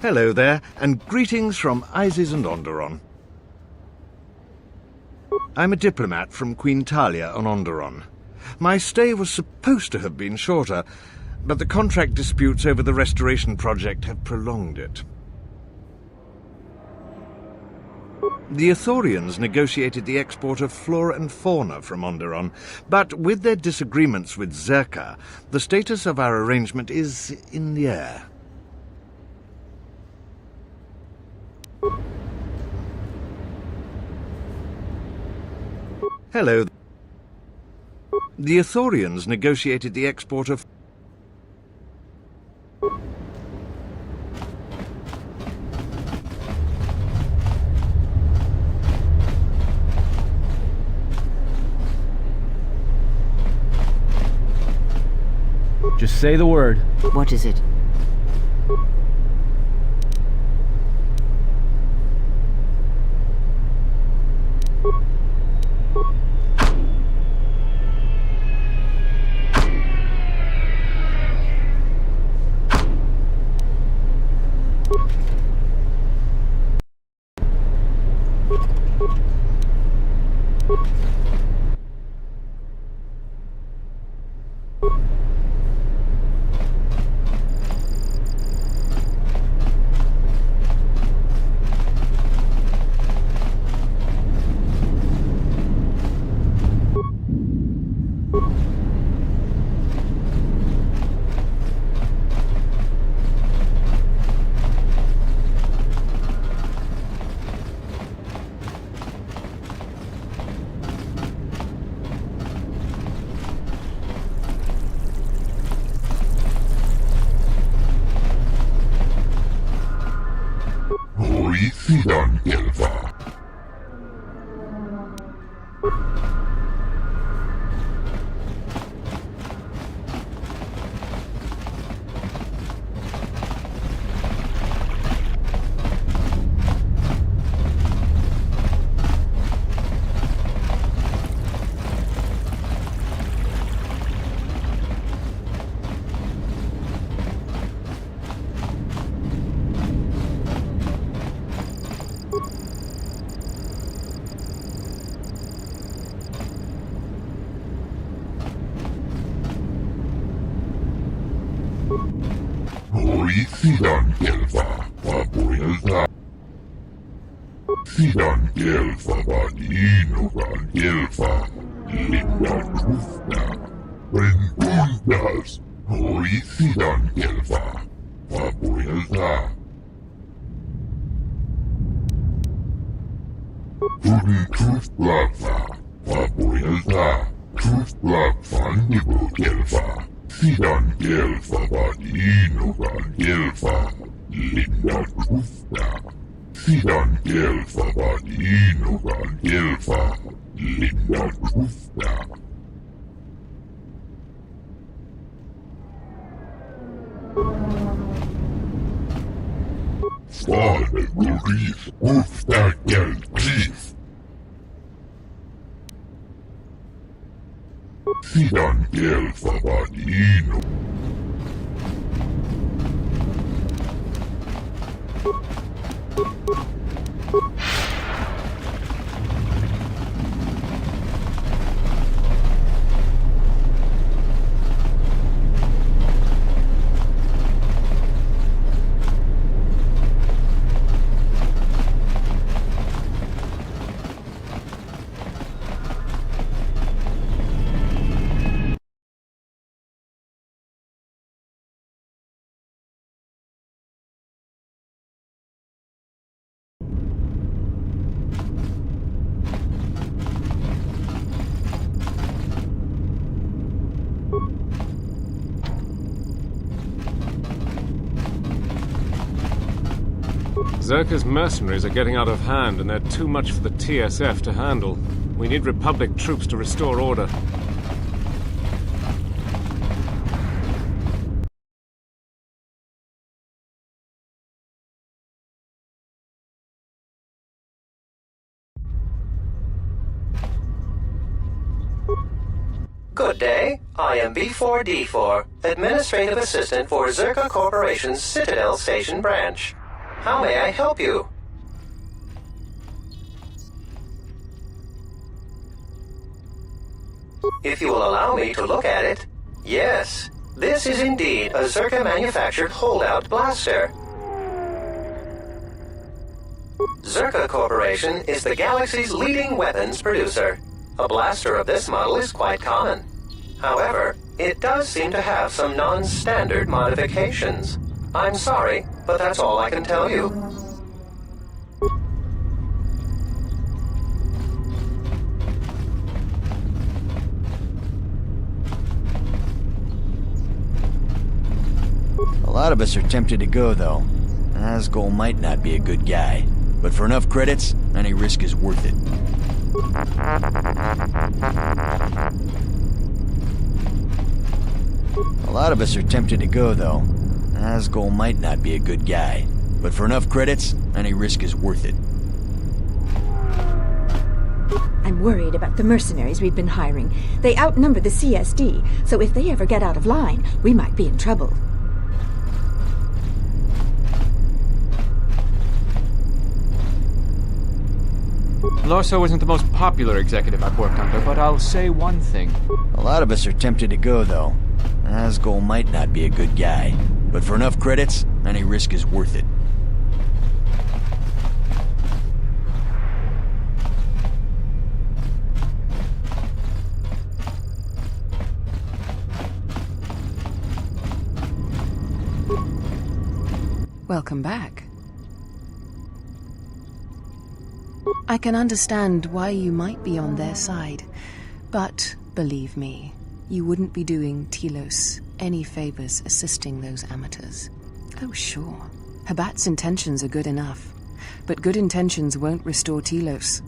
Hello there, and greetings from Isis and Onderon. I'm a diplomat from Queen Talia on Onderon. My stay was supposed to have been shorter, but the contract disputes over the restoration project have prolonged it. The Ithorians negotiated the export of flora and fauna from Onderon, but with their disagreements with Zerka, the status of our arrangement is in the air. Hello. The Ithorians negotiated the export of... Just say the word. What is it? Zerka's mercenaries are getting out of hand, and they're too much for the TSF to handle. We need Republic troops to restore order. Good day. I am B4D4, Administrative Assistant for Zerka Corporation's Citadel Station branch. How may I help you? If you will allow me to look at it, yes, this is indeed a Zerka-manufactured holdout blaster. Zerka Corporation is the galaxy's leading weapons producer. A blaster of this model is quite common. However, it does seem to have some non-standard modifications. I'm sorry, but that's all I can tell you. A lot of us are tempted to go, though. Asgol might not be a good guy, but for enough credits, any risk is worth it. A lot of us are tempted to go, though. Asgol might not be a good guy, but for enough credits, any risk is worth it. I'm worried about the mercenaries we've been hiring. They outnumber the CSD, so if they ever get out of line, we might be in trouble. Lorso isn't the most popular executive I've worked under, but I'll say one thing. A lot of us are tempted to go, though. Asgol might not be a good guy, but for enough credits, any risk is worth it. Welcome back. I can understand why you might be on their side, but believe me, you wouldn't be doing Telos any favors assisting those amateurs. Oh sure, Habat's intentions are good enough, but good intentions won't restore Telos.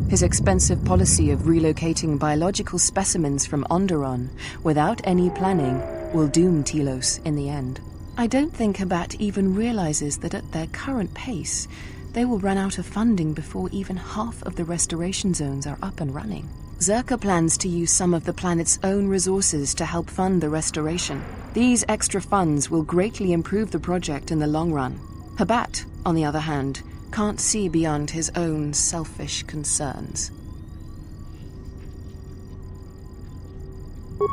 His expensive policy of relocating biological specimens from Onderon without any planning will doom Telos in the end. I don't think Habat even realizes that at their current pace, they will run out of funding before even half of the restoration zones are up and running. Zerka plans to use some of the planet's own resources to help fund the restoration. These extra funds will greatly improve the project in the long run. Habat, on the other hand, can't see beyond his own selfish concerns.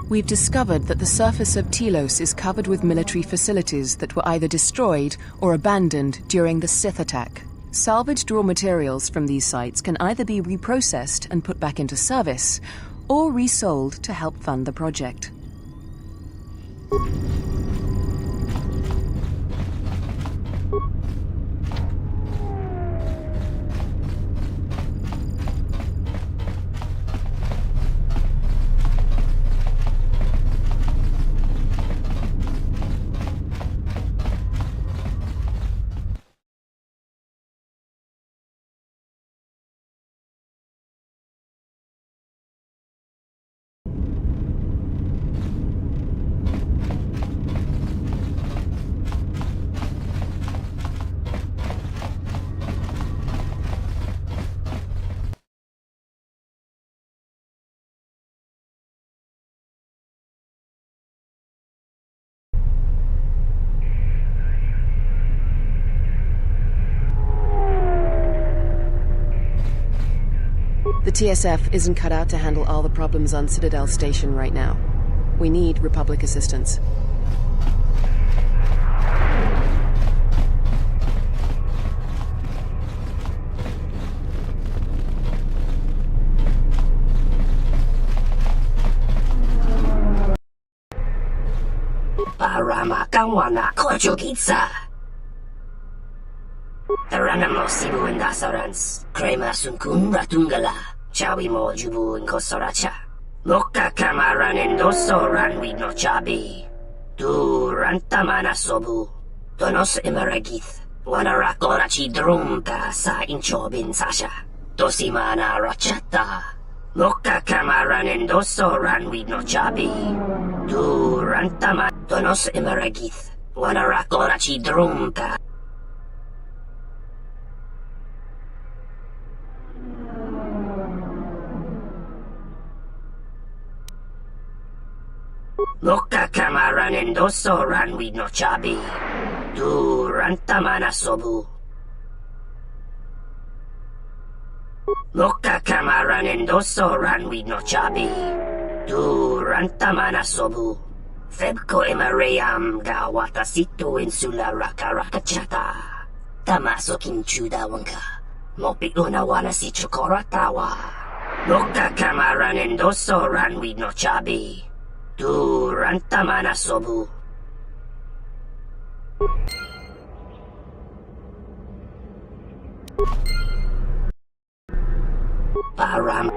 We've discovered that the surface of Telos is covered with military facilities that were either destroyed or abandoned during the Sith attack. Salvaged raw materials from these sites can either be reprocessed and put back into service, or resold to help fund the project. The TSF isn't cut out to handle all the problems on Citadel Station right now. We need Republic assistance. Taranamo sibu indasorans, crema sunkun ratungala, chawi mo jubu inkosoracha. Moka kamaran endosoran no chabi. Tu rantamana sobu. Donos imaragith. Wanarakorachi drumka sa inchobin sasha. Tosimana rachata. Moka kamaran endosoran no chabi. Tu rantama. Donos imaragith. Wanarakorachi drumka. Moka kamaran endosoran no chabi. Tu rantamana sobu. Moka kamaranen doso ranwi no chabi. Tu rantamana sobu. Febko emareyam ga watasitu insula rakarakachata. Tamaso kinchuda wanka. Mopi unawana si chukoratawa. Moka kamaranen doso ranwi no chabi. Tu rantamana sobu. Param.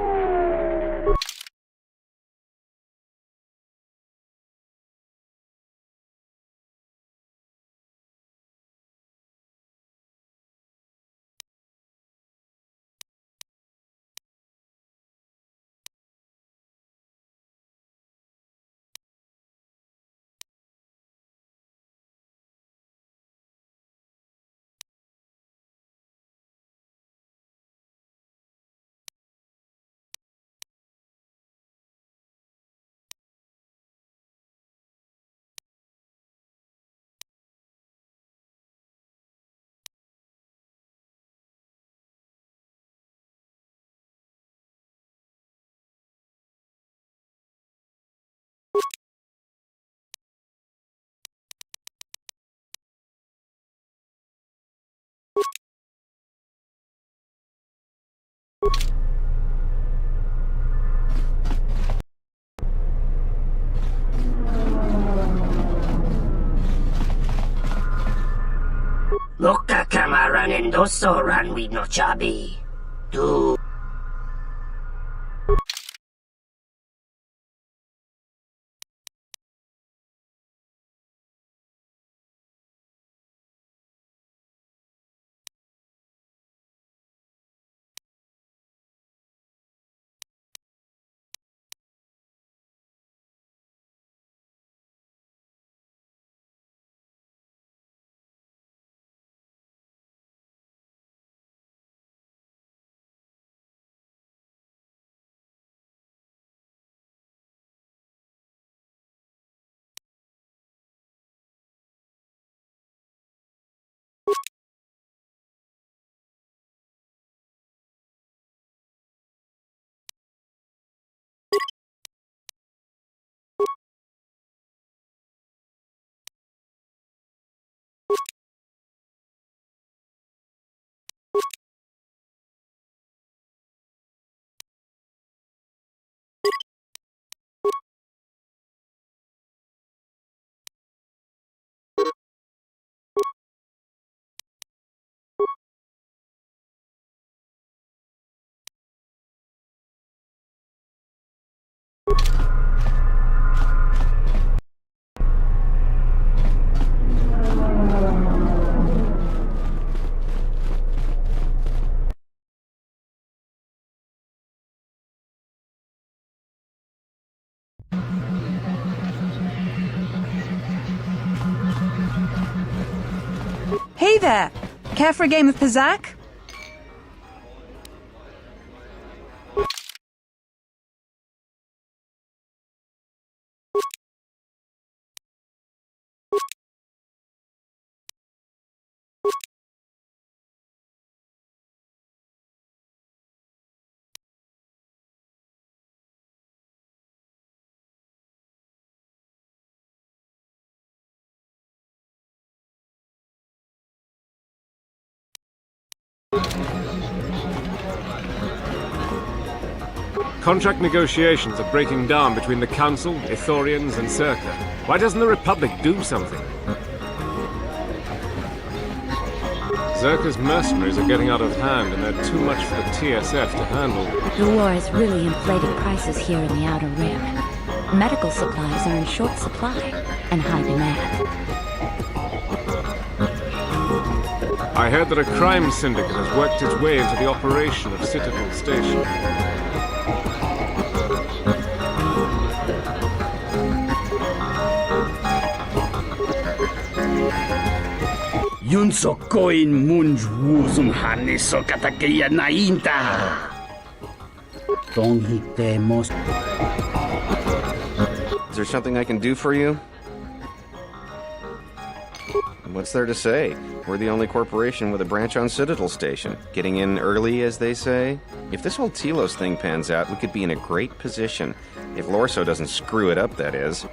Moka kamaranen doso ranwi no chabi. Tu. Hey there! Care for a game of Pizzac? Contract negotiations are breaking down between the Council, Ithorians, and Circa. Why doesn't the Republic do something? Zerka's mercenaries are getting out of hand, and they're too much for the TSF to handle. The war has really inflated prices here in the Outer Rim. Medical supplies are in short supply and high demand. I heard that a crime syndicate has worked its way into the operation of Citadel Station. Yun so koin munj wuzum hani so katakeya nainta. Is there something I can do for you? What's there to say? We're the only corporation with a branch on Citadel Station. Getting in early, as they say. If this whole Telos thing pans out, we could be in a great position. If Lorso doesn't screw it up, that is.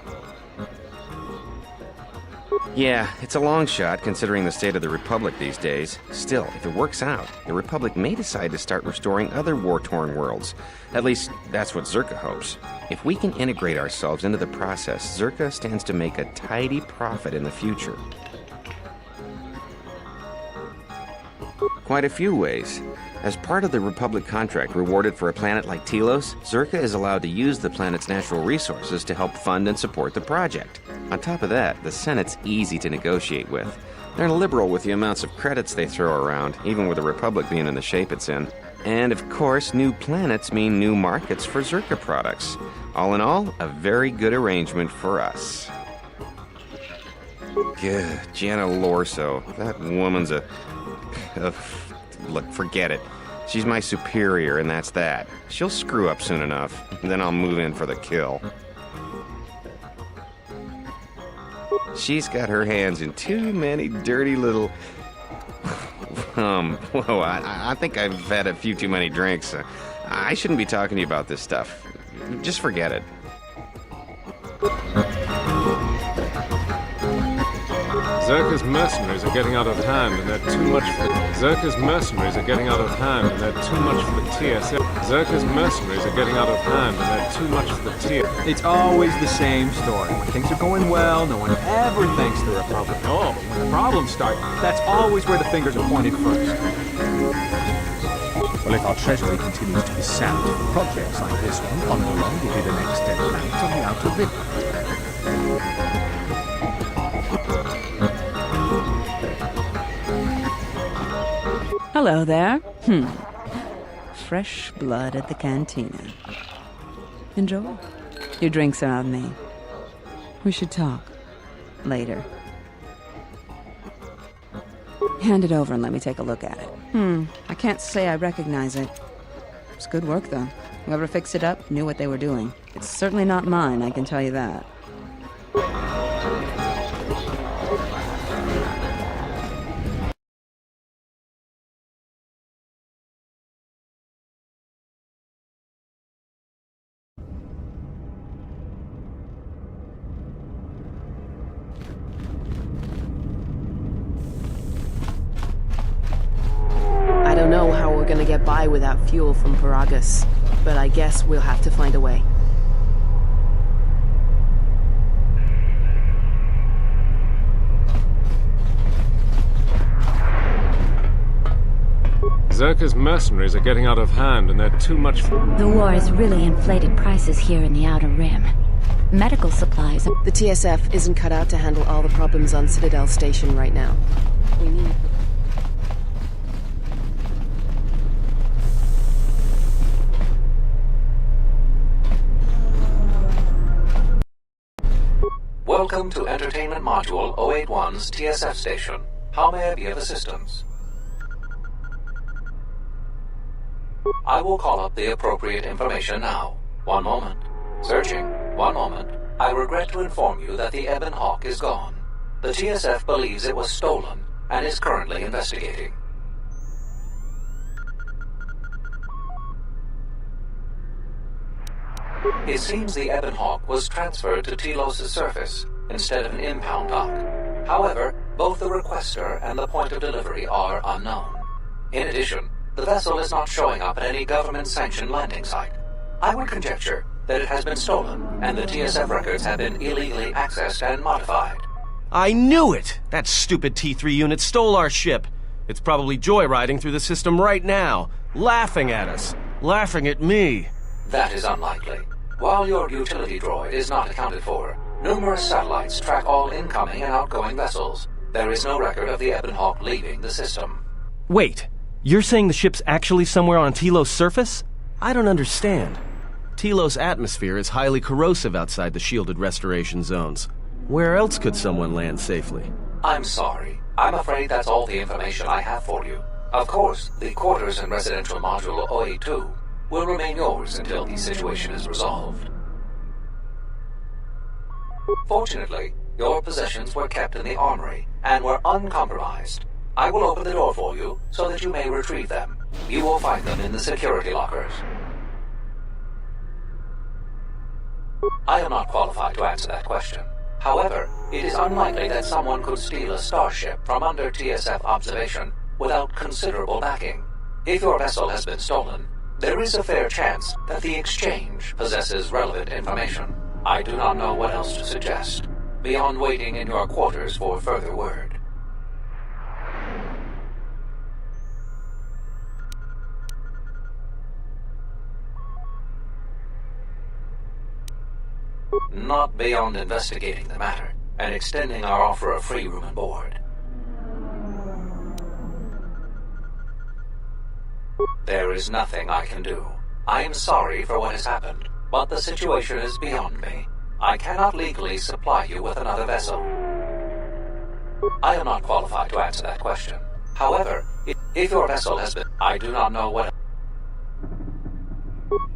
Yeah, it's a long shot, considering the state of the Republic these days. Still, if it works out, the Republic may decide to start restoring other war-torn worlds. At least, that's what Zerka hopes. If we can integrate ourselves into the process, Zerka stands to make a tidy profit in the future. Quite a few ways. As part of the Republic contract rewarded for a planet like Telos, Zerka is allowed to use the planet's natural resources to help fund and support the project. On top of that, the Senate's easy to negotiate with. They're liberal with the amounts of credits they throw around, even with the Republic being in the shape it's in. And of course, new planets mean new markets for Zerka products. All in all, a very good arrangement for us. Gah, Gianna Lorso. That woman's look, forget it. She's my superior, and that's that. She'll screw up soon enough, then I'll move in for the kill. She's got her hands in too many dirty little... whoa, I think I've had a few too many drinks. I shouldn't be talking to you about this stuff. Just forget it. Zerka's mercenaries are getting out of hand, and they're too much for... Zerka's mercenaries are getting out of hand, and they're too much for the TSF. Zerka's mercenaries are getting out of hand, and they're too much for the TSF. It's always the same story. When things are going well, no one ever thanks the Republic. Oh, but when the problems start, that's always where the fingers are pointed first. Well, if our treasury continues to be sapped, projects like this one, Underland will be the next dead planet on the outer rim. Hello there. Fresh blood at the cantina. Enjoy. Your drinks are on me. We should talk. Later. Hand it over and let me take a look at it. I can't say I recognize it. It's good work, though. Whoever fixed it up knew what they were doing. It's certainly not mine, I can tell you that. I don't know how we're gonna get by without fuel from Paragus, but I guess we'll have to find a way. Zerka's mercenaries are getting out of hand, and they're too much for... The war has really inflated prices here in the Outer Rim. Medical supplies... The TSF isn't cut out to handle all the problems on Citadel Station right now. We need... Welcome to Entertainment Module 081's TSF station. How may I be of assistance? I will call up the appropriate information now. One moment. Searching. One moment. I regret to inform you that the Ebon Hawk is gone. The TSF believes it was stolen and is currently investigating. It seems the Ebon Hawk was transferred to Telos' surface instead of an impound dock. However, both the requester and the point of delivery are unknown. In addition, the vessel is not showing up at any government-sanctioned landing site. I would conjecture that it has been stolen, and the TSF records have been illegally accessed and modified. I knew it! That stupid T3 unit stole our ship. It's probably joyriding through the system right now, laughing at us, laughing at me. That is unlikely. While your utility droid is not accounted for, numerous satellites track all incoming and outgoing vessels. There is no record of the Ebon Hawk leaving the system. Wait, you're saying the ship's actually somewhere on Telos' surface? I don't understand. Telos' atmosphere is highly corrosive outside the shielded restoration zones. Where else could someone land safely? I'm sorry. I'm afraid that's all the information I have for you. Of course, the quarters in Residential Module 082 will remain yours until the situation is resolved. Fortunately, Your possessions were kept in the armory and were uncompromised. I will open the door for you so that you may retrieve them. You will find them in the security lockers. I am not qualified to answer that question. However, it is unlikely that someone could steal a starship from under TSF observation without considerable backing. If your vessel has been stolen, there is a fair chance that the exchange possesses relevant information. I do not know what else to suggest, beyond waiting in your quarters for further word. Not beyond investigating the matter and extending our offer of free room and board. There is nothing I can do. I am sorry for what has happened, but the situation is beyond me. I cannot legally supply you with another vessel. I am not qualified to answer that question. However, if your vessel has been... I do not know what...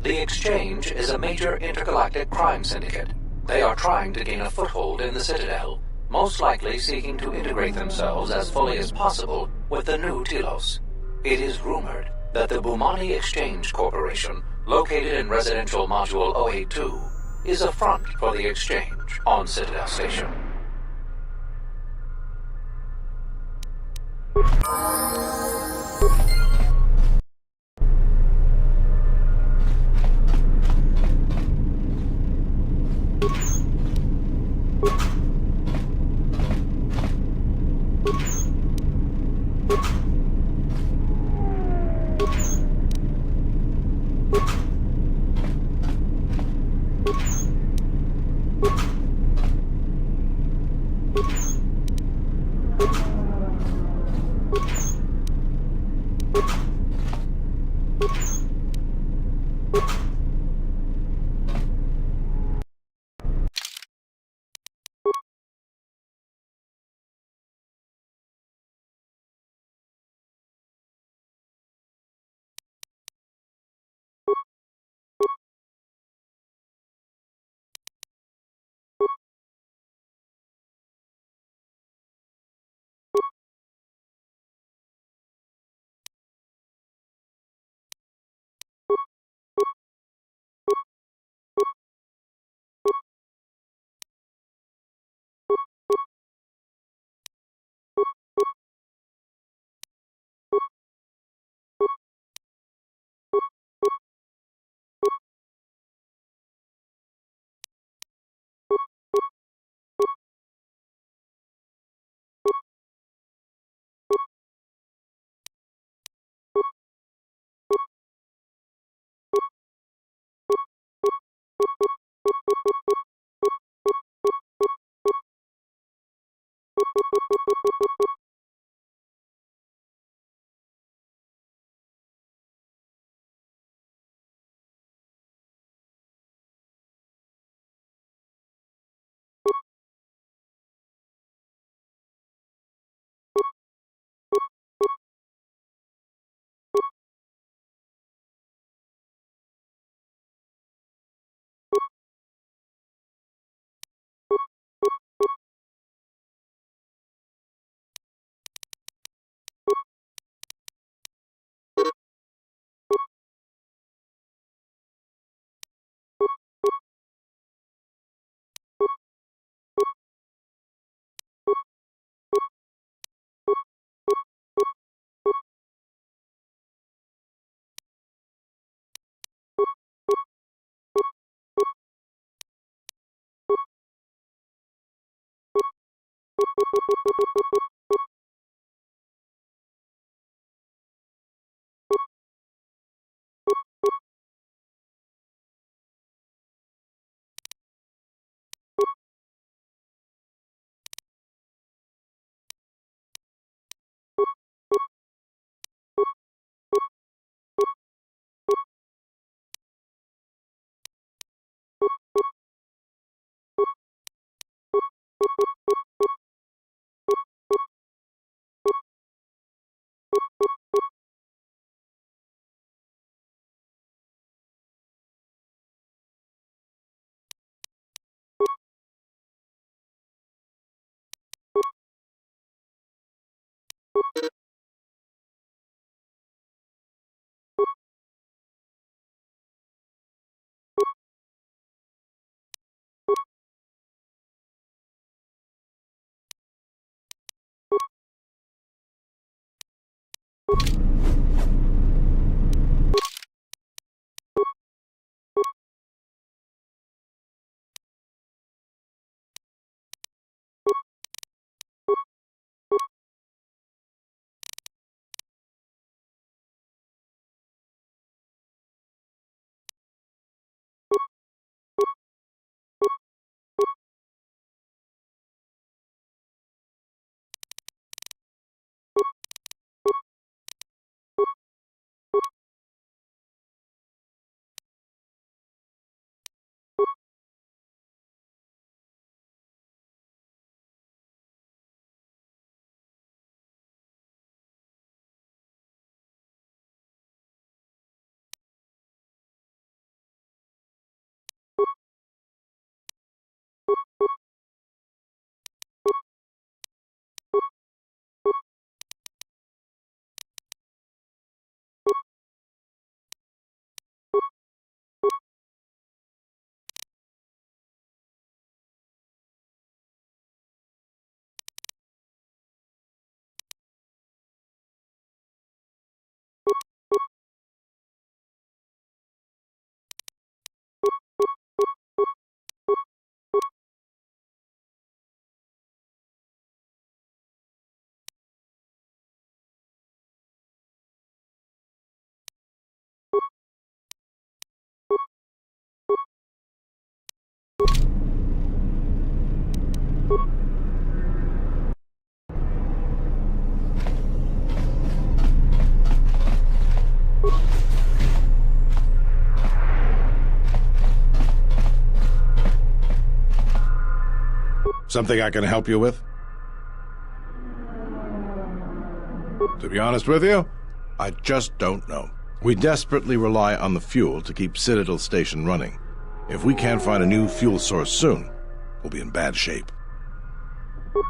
The Exchange is a major intergalactic crime syndicate. They are trying to gain a foothold in the Citadel, most likely seeking to integrate themselves as fully as possible with the new Telos. It is rumored that the Bumani Exchange Corporation, located in Residential Module 082, is a front for the Exchange on Citadel Station. Something I can help you with? To be honest with you, I just don't know. We desperately rely on the fuel to keep Citadel Station running. If we can't find a new fuel source soon, we'll be in bad shape.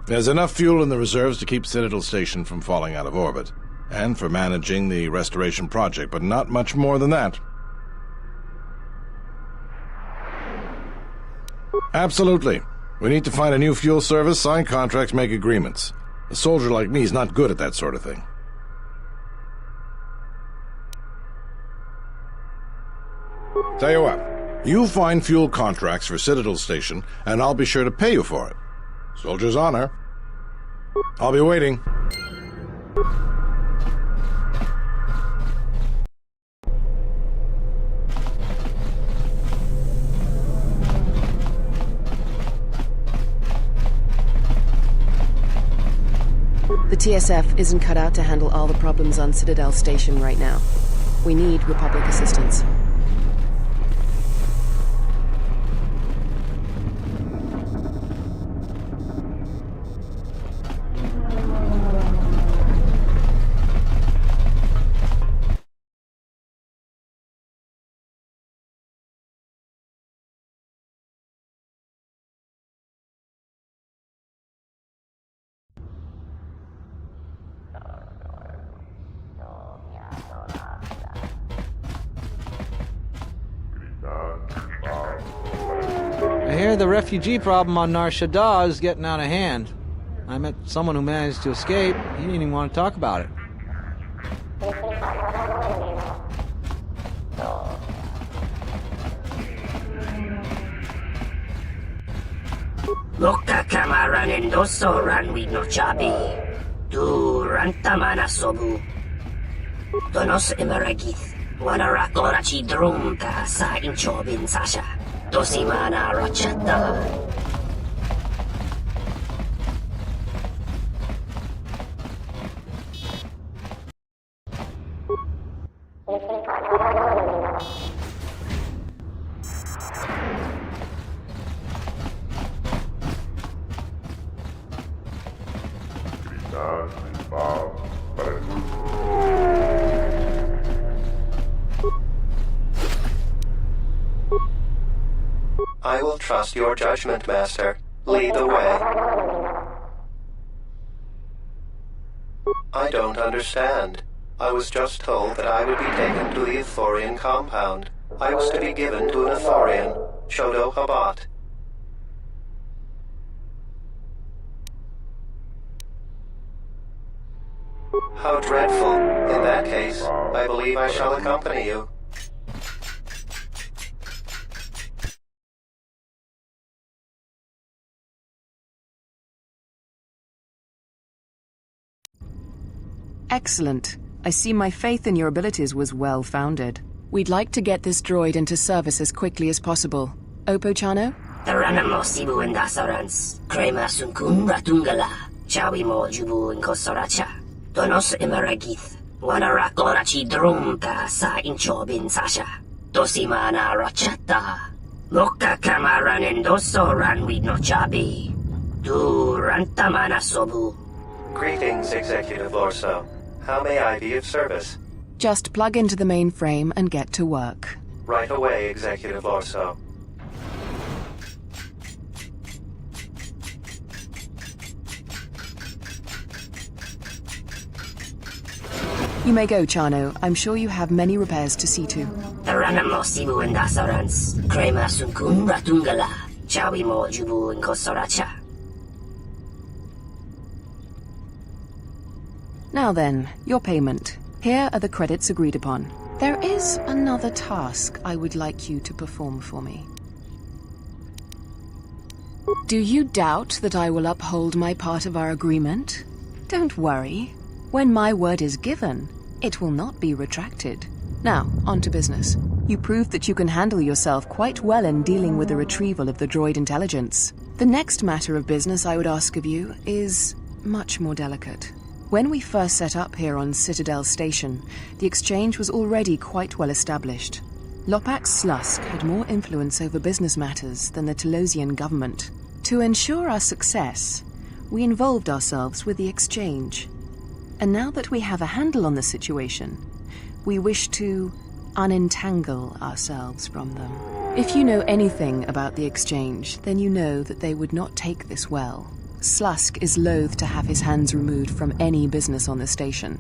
There's enough fuel in the reserves to keep Citadel Station from falling out of orbit, and for managing the restoration project, but not much more than that. Absolutely. We need to find a new fuel service, sign contracts, make agreements. A soldier like me is not good at that sort of thing. Tell you what, you find fuel contracts for Citadel Station, and I'll be sure to pay you for it. Soldier's honor. I'll be waiting. The TSF isn't cut out to handle all the problems on Citadel Station right now. We need Republic assistance. I hear the refugee problem on Nar Shaddaa is getting out of hand. I met someone who managed to escape. He didn't even want to talk about it. Loka kamaranen doso ranwi no chabi. Du rantamana sobu. Donos emeragith. Wanara korachi drumka sa inchobin sasha. Dosimana rachata. I will trust your judgment, Master. Lead the way. I don't understand. I was just told that I would be taken to the Ithorian compound. I was to be given to an Ithorian, Shodo Habat. How dreadful. In that case, I believe I shall accompany you. Excellent. I see my faith in your abilities was well-founded. We'd like to get this droid into service as quickly as possible. Opo-chano? Taranamo sibu indasarans, crema sunkun ratungala, chawi mo jubu inkosoracha, donos imaragith, wanara korachi drumka sa inchobin sasha, dosimana rachata, moka kamaran endoso ranwi no chabi, du rantamana sobu. Greetings, Executive Lorso. How may I be of service? Just plug into the mainframe and get to work. Right away, Executive Lorso. You may go, Chano. I'm sure you have many repairs to see to. Taranamo sibu indasarans, crema sunkun ratungala, chawi mo jubu inkosoracha. Now then, your payment. Here are the credits agreed upon. There is another task I would like you to perform for me. Do you doubt that I will uphold my part of our agreement? Don't worry. When my word is given, it will not be retracted. Now, on to business. You proved that you can handle yourself quite well in dealing with the retrieval of the droid intelligence. The next matter of business I would ask of you is much more delicate. When we first set up here on Citadel Station, the exchange was already quite well established. Lopax Slusk had more influence over business matters than the Telosian government. To ensure our success, we involved ourselves with the exchange. And now that we have a handle on the situation, we wish to unentangle ourselves from them. If you know anything about the exchange, then you know that they would not take this well. Slusk is loath to have his hands removed from any business on the station.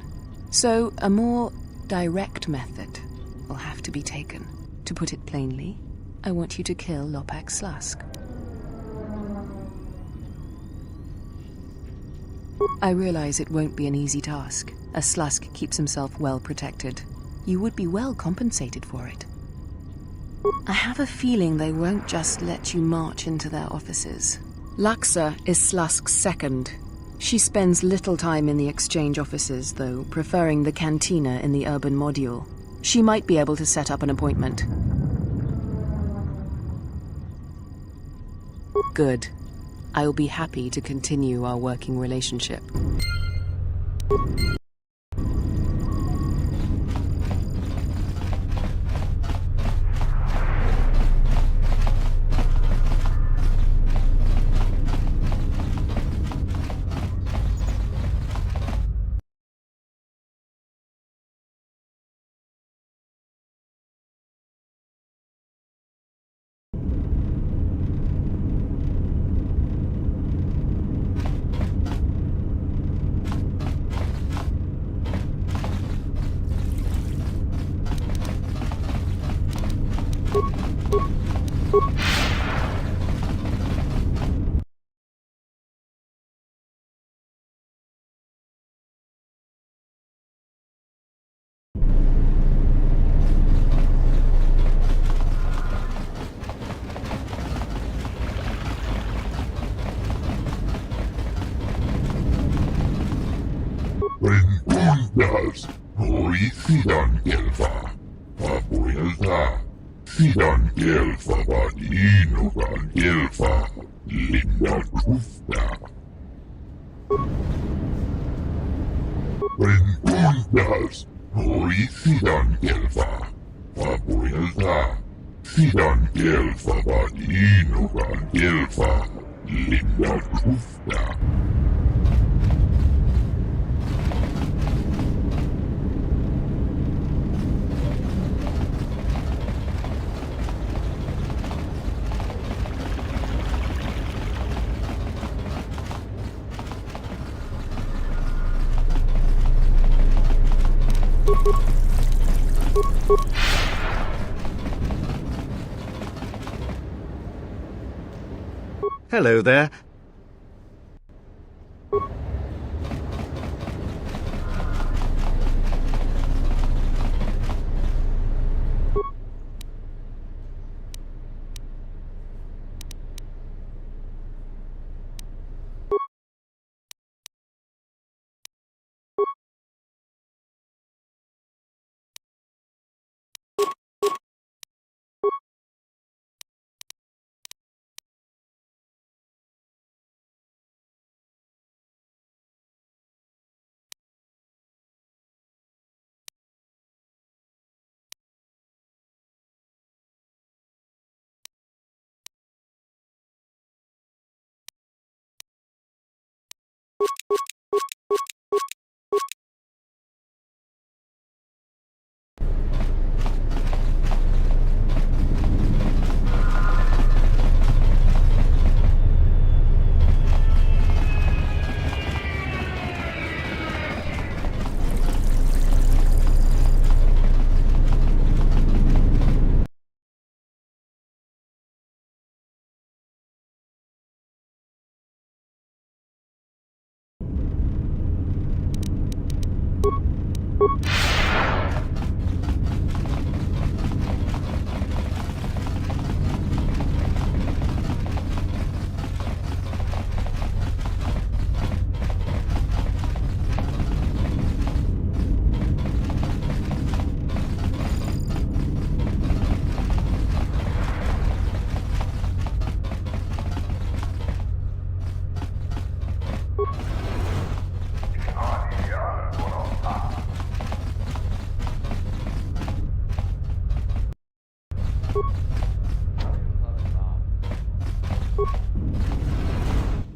So a more direct method will have to be taken. To put it plainly, I want you to kill Lopax Slusk. I realize it won't be an easy task, as Slusk keeps himself well protected. You would be well compensated for it. I have a feeling they won't just let you march into their offices. Luxa is Slusk's second. She spends little time in the exchange offices, though, preferring the cantina in the urban module. She might be able to set up an appointment. Good. I will be happy to continue our working relationship. Rentundas, hoi sidan kelfa, vapuilta, sidan kelfa vadinukan kelfa, linda tufta. Rentundas, hoi sidan kelfa, vapuilta, sidan kelfa vadinukan kelfa, linda tufta. Hello there.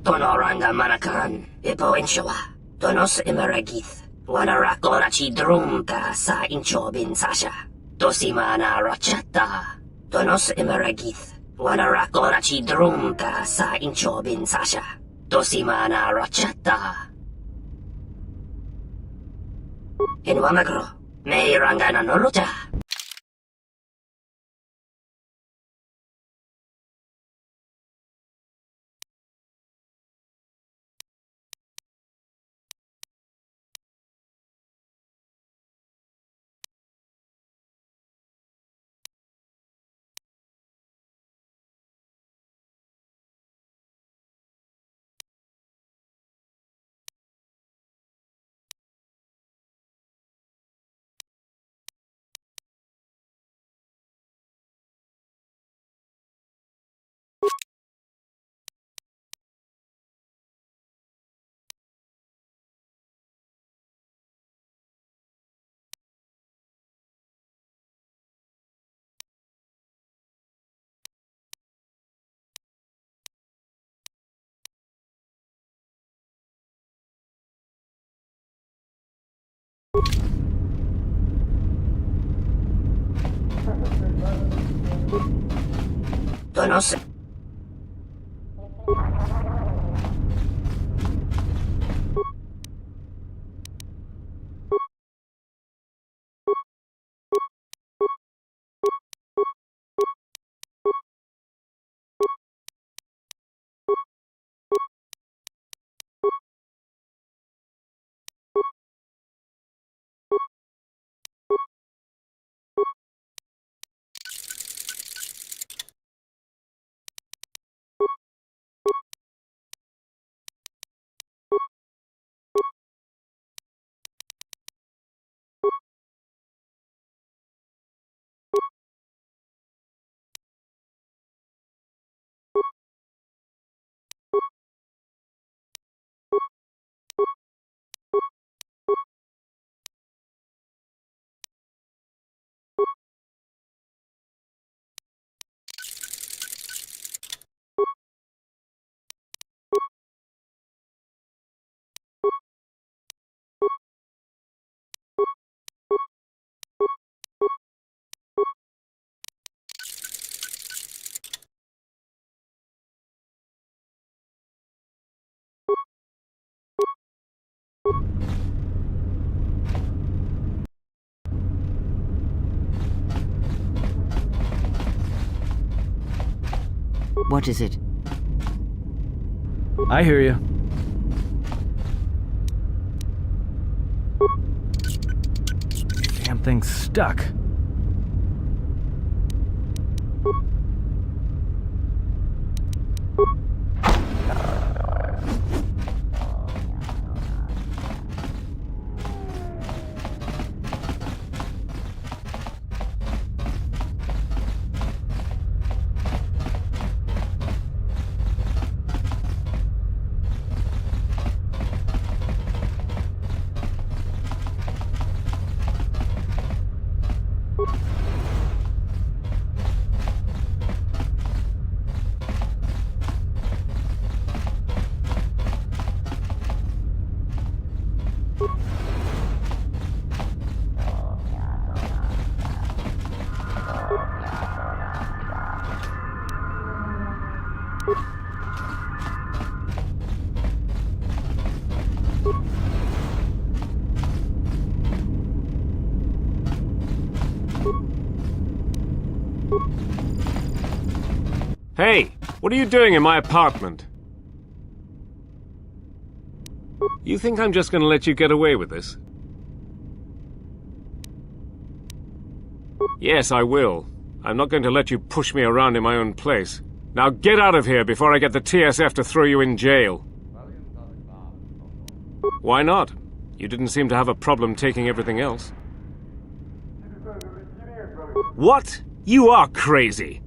Tonoranga Manakan, Ipo Inshawa, Tonos Imaragith, Wanarakorachi Drumta sa Inchobin Sasha, Tosimana Rachata, Tonos Imaragith, Wanarakorachi Drumta sa Inchobin Sasha, Tosimana Rachata. In Wamagro, May Rangana Nolucha. Tonos. What is it? I hear you. Damn thing's stuck. Hey, what are you doing in my apartment? You think I'm just gonna let you get away with this? Yes, I will. I'm not going to let you push me around in my own place. Now get out of here before I get the TSF to throw you in jail. Why not? You didn't seem to have a problem taking everything else. What? You are crazy!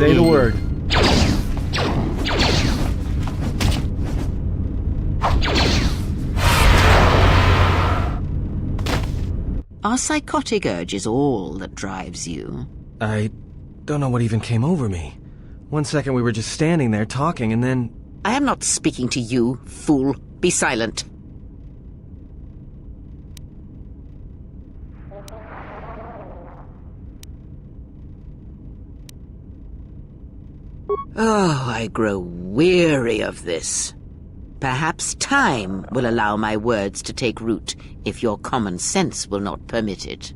Say the word. Are psychotic urges all that drives you? I don't know what even came over me. 1 second we were just standing there talking, and then... I am not speaking to you, fool. Be silent. Oh, I grow weary of this. Perhaps time will allow my words to take root if your common sense will not permit it.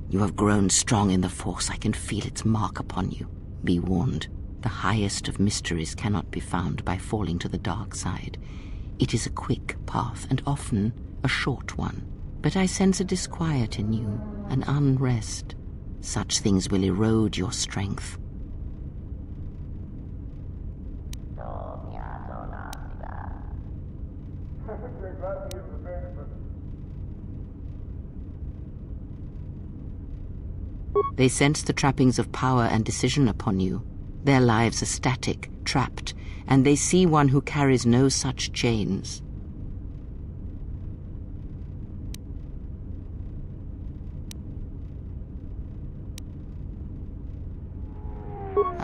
You have grown strong in the Force. I can feel its mark upon you. Be warned. The highest of mysteries cannot be found by falling to the dark side. It is a quick path, and often a short one. But I sense a disquiet in you, an unrest. Such things will erode your strength. They sense the trappings of power and decision upon you. Their lives are static, trapped, and they see one who carries no such chains.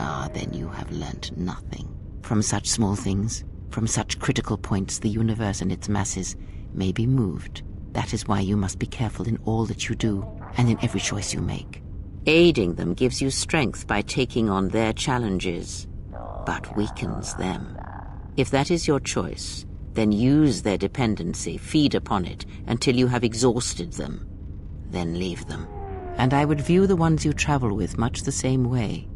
Ah, then you have learnt nothing. From such small things, from such critical points, the universe and its masses may be moved. That is why you must be careful in all that you do, and in every choice you make. Aiding them gives you strength by taking on their challenges, but weakens them. If that is your choice, then use their dependency, feed upon it, until you have exhausted them. Then leave them. And I would view the ones you travel with much the same way.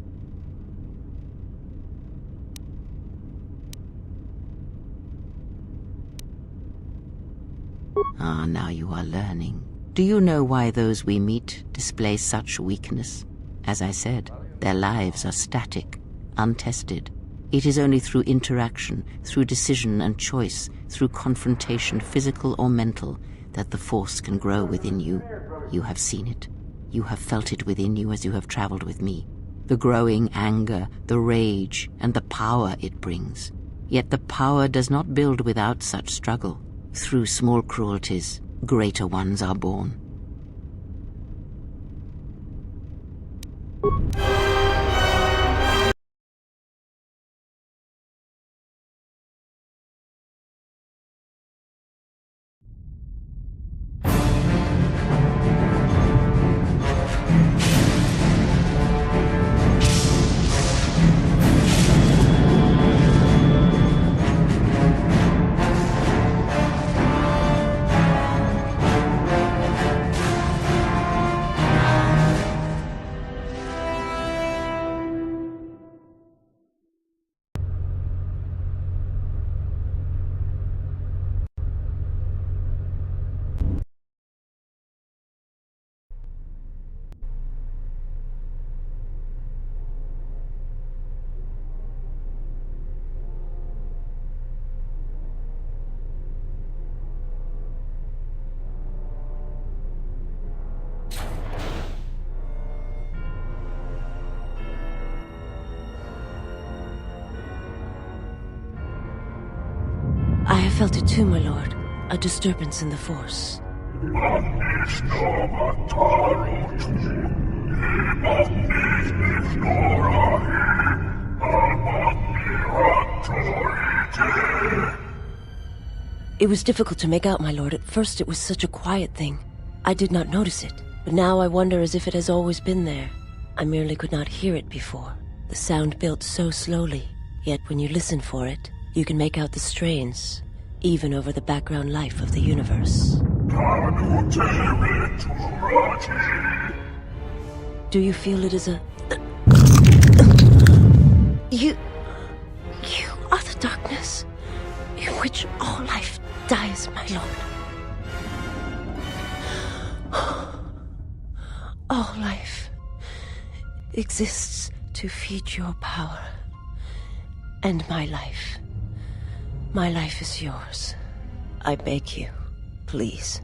Ah, now you are learning. Do you know why those we meet display such weakness? As I said, their lives are static, untested. It is only through interaction, through decision and choice, through confrontation, physical or mental, that the Force can grow within you. You have seen it. You have felt it within you as you have traveled with me. The growing anger, the rage, and the power it brings. Yet the power does not build without such struggle. Through small cruelties, greater ones are born. I have felt it too, my lord. A disturbance in the Force. It was difficult to make out, my lord. At first it was such a quiet thing. I did not notice it, but now I wonder as if it has always been there. I merely could not hear it before. The sound built so slowly, yet when you listen for it, you can make out the strains, even over the background life of the universe. Do you feel it as a... You are the darkness in which all life dies, my lord. All life exists to feed your power. And my life is yours. I beg you, please,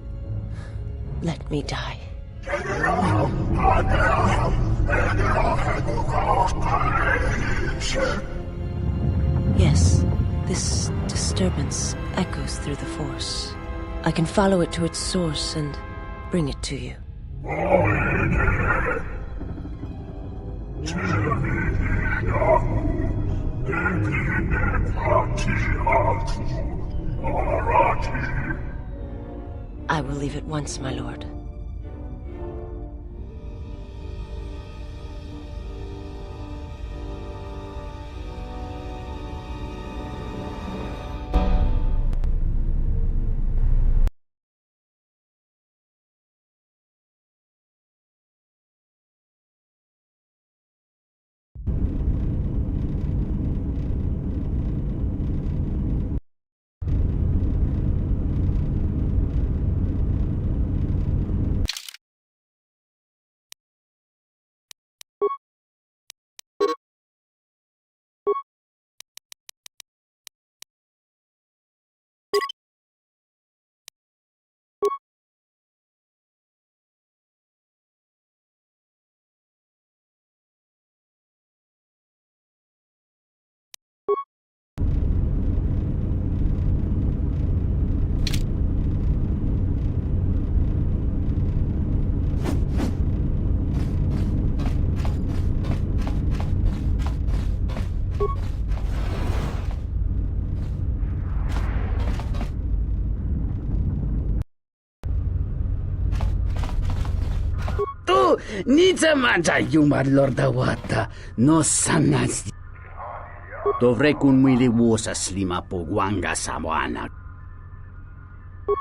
let me die. disturbance echoes through the Force. I can follow it to its source and bring it to you. I will leave at once, my lord. Nizamanja yuma lordawata no sanas. Dovrei kun mili vuosa slima pogwanga samoana.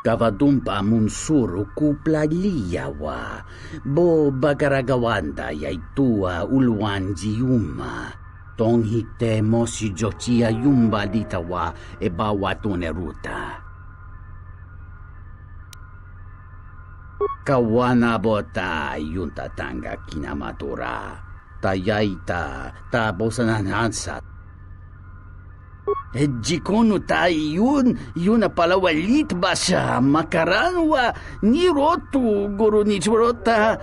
Kavadumpa munsuru kupla liyawa. Bo bagaragawanda yaitua ulwanji yuma. Tonghite mosi jochia yumba ditawa e bawatune ruta. Kawana bota yunta tanga kinamatura. Tayaita ta bosananhansa. Jikono ta yun palawalit basa makaranwa ni rotu guru ni churota.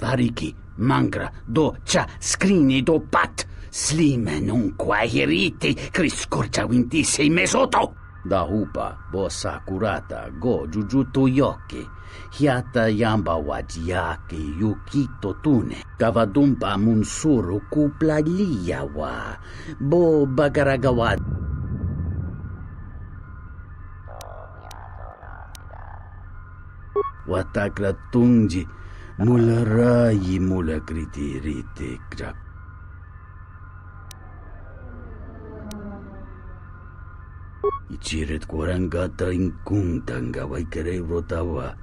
Variki, mangra, do cha scrini do pat. Slime non quaheriti, criscorcia winti sei mesoto. Da hupa, bossa curata, go jujutu yoki. Hiata yamba wajiaki yukito tune. Kavadumpa munsuru kupla liyawa. Bo bagaragawad. Watakra tungji. Mula rayi mula kritirite krak. Ichiret kurangata inkung tanggaway kere rotawa.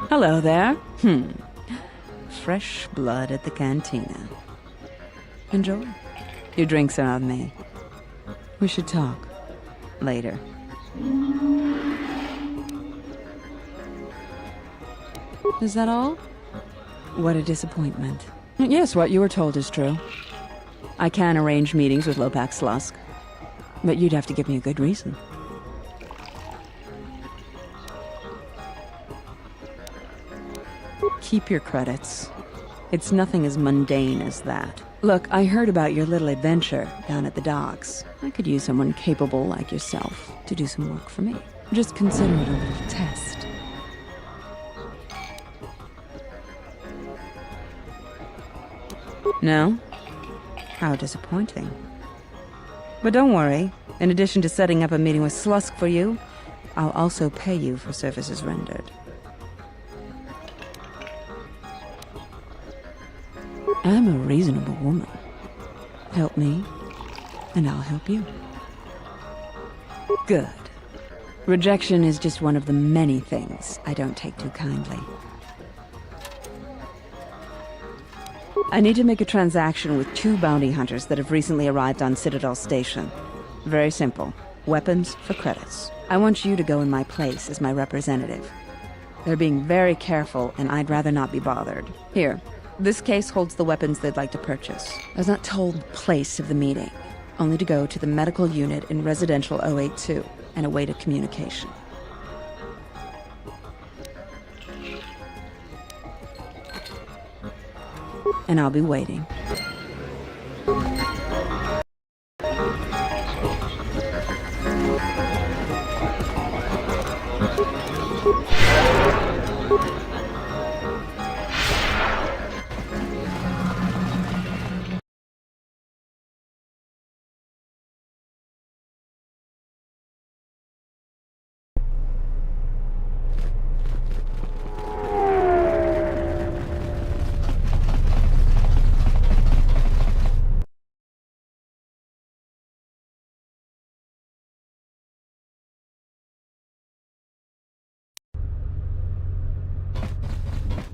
Hello there. Fresh blood at the cantina. Enjoy. Your drinks are on me. We should talk. Later. Is that all? What a disappointment. Yes, what you were told is true. I can arrange meetings with Lopax Lusk, but you'd have to give me a good reason. Keep your credits. It's nothing as mundane as that. Look, I heard about your little adventure down at the docks. I could use someone capable like yourself to do some work for me. Just consider it a little test. No? How disappointing. But don't worry. In addition to setting up a meeting with Slusk for you, I'll also pay you for services rendered. I'm a reasonable woman. Help me, and I'll help you. Good. Rejection is just one of the many things I don't take too kindly. I need to make a transaction with 2 bounty hunters that have recently arrived on Citadel Station. Very simple. Weapons for credits. I want you to go in my place as my representative. They're being very careful, and I'd rather not be bothered. Here. This case holds the weapons they'd like to purchase. I was not told the place of the meeting, only to go to the medical unit in Residential 082 and await a communication. And I'll be waiting.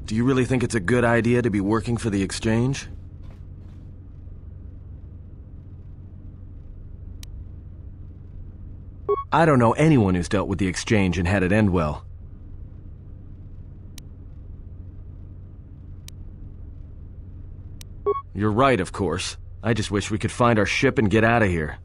Do you really think it's a good idea to be working for the Exchange? I don't know anyone who's dealt with the Exchange and had it end well. You're right, of course. I just wish we could find our ship and get out of here.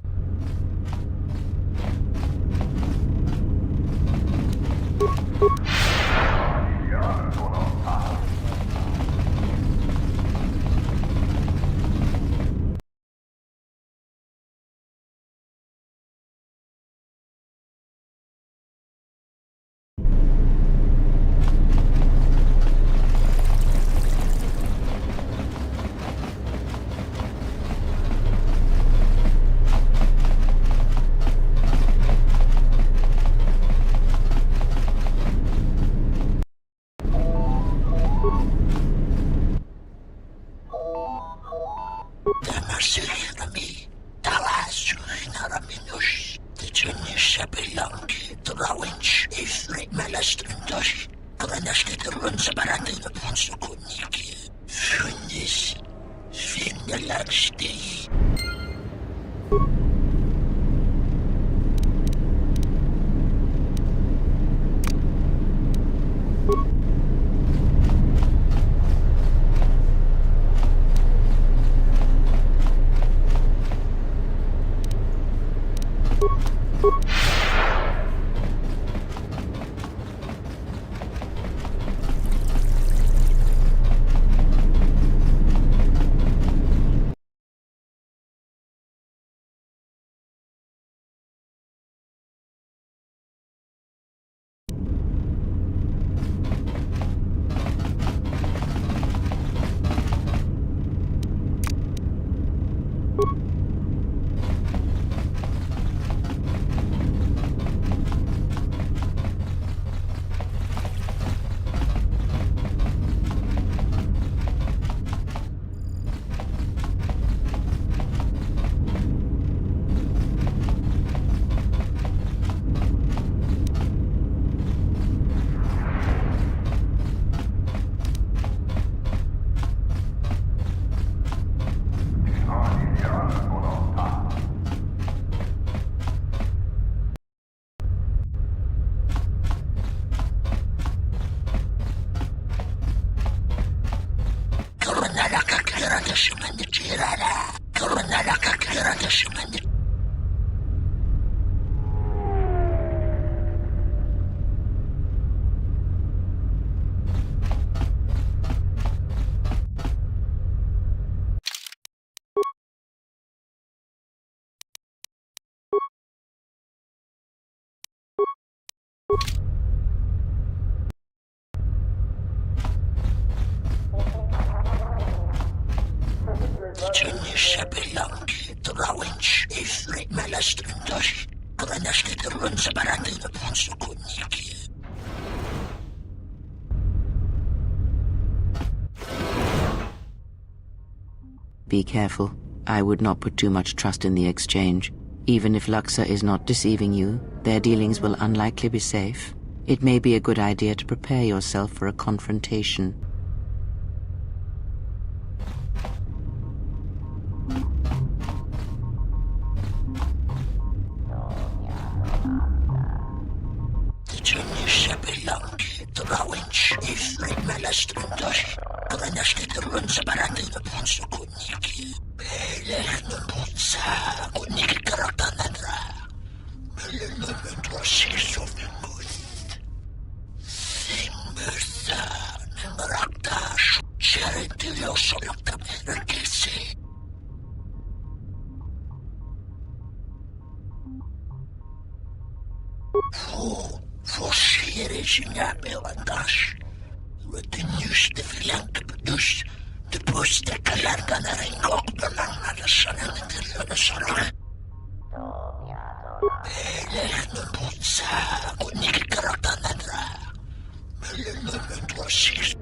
Be careful. I would not put too much trust in the exchange. Even if Luxa is not deceiving you, their dealings will unlikely be safe. It may be a good idea to prepare yourself for a confrontation.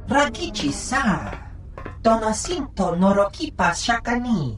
Ragici sa, Tomasinto norokipa shakani.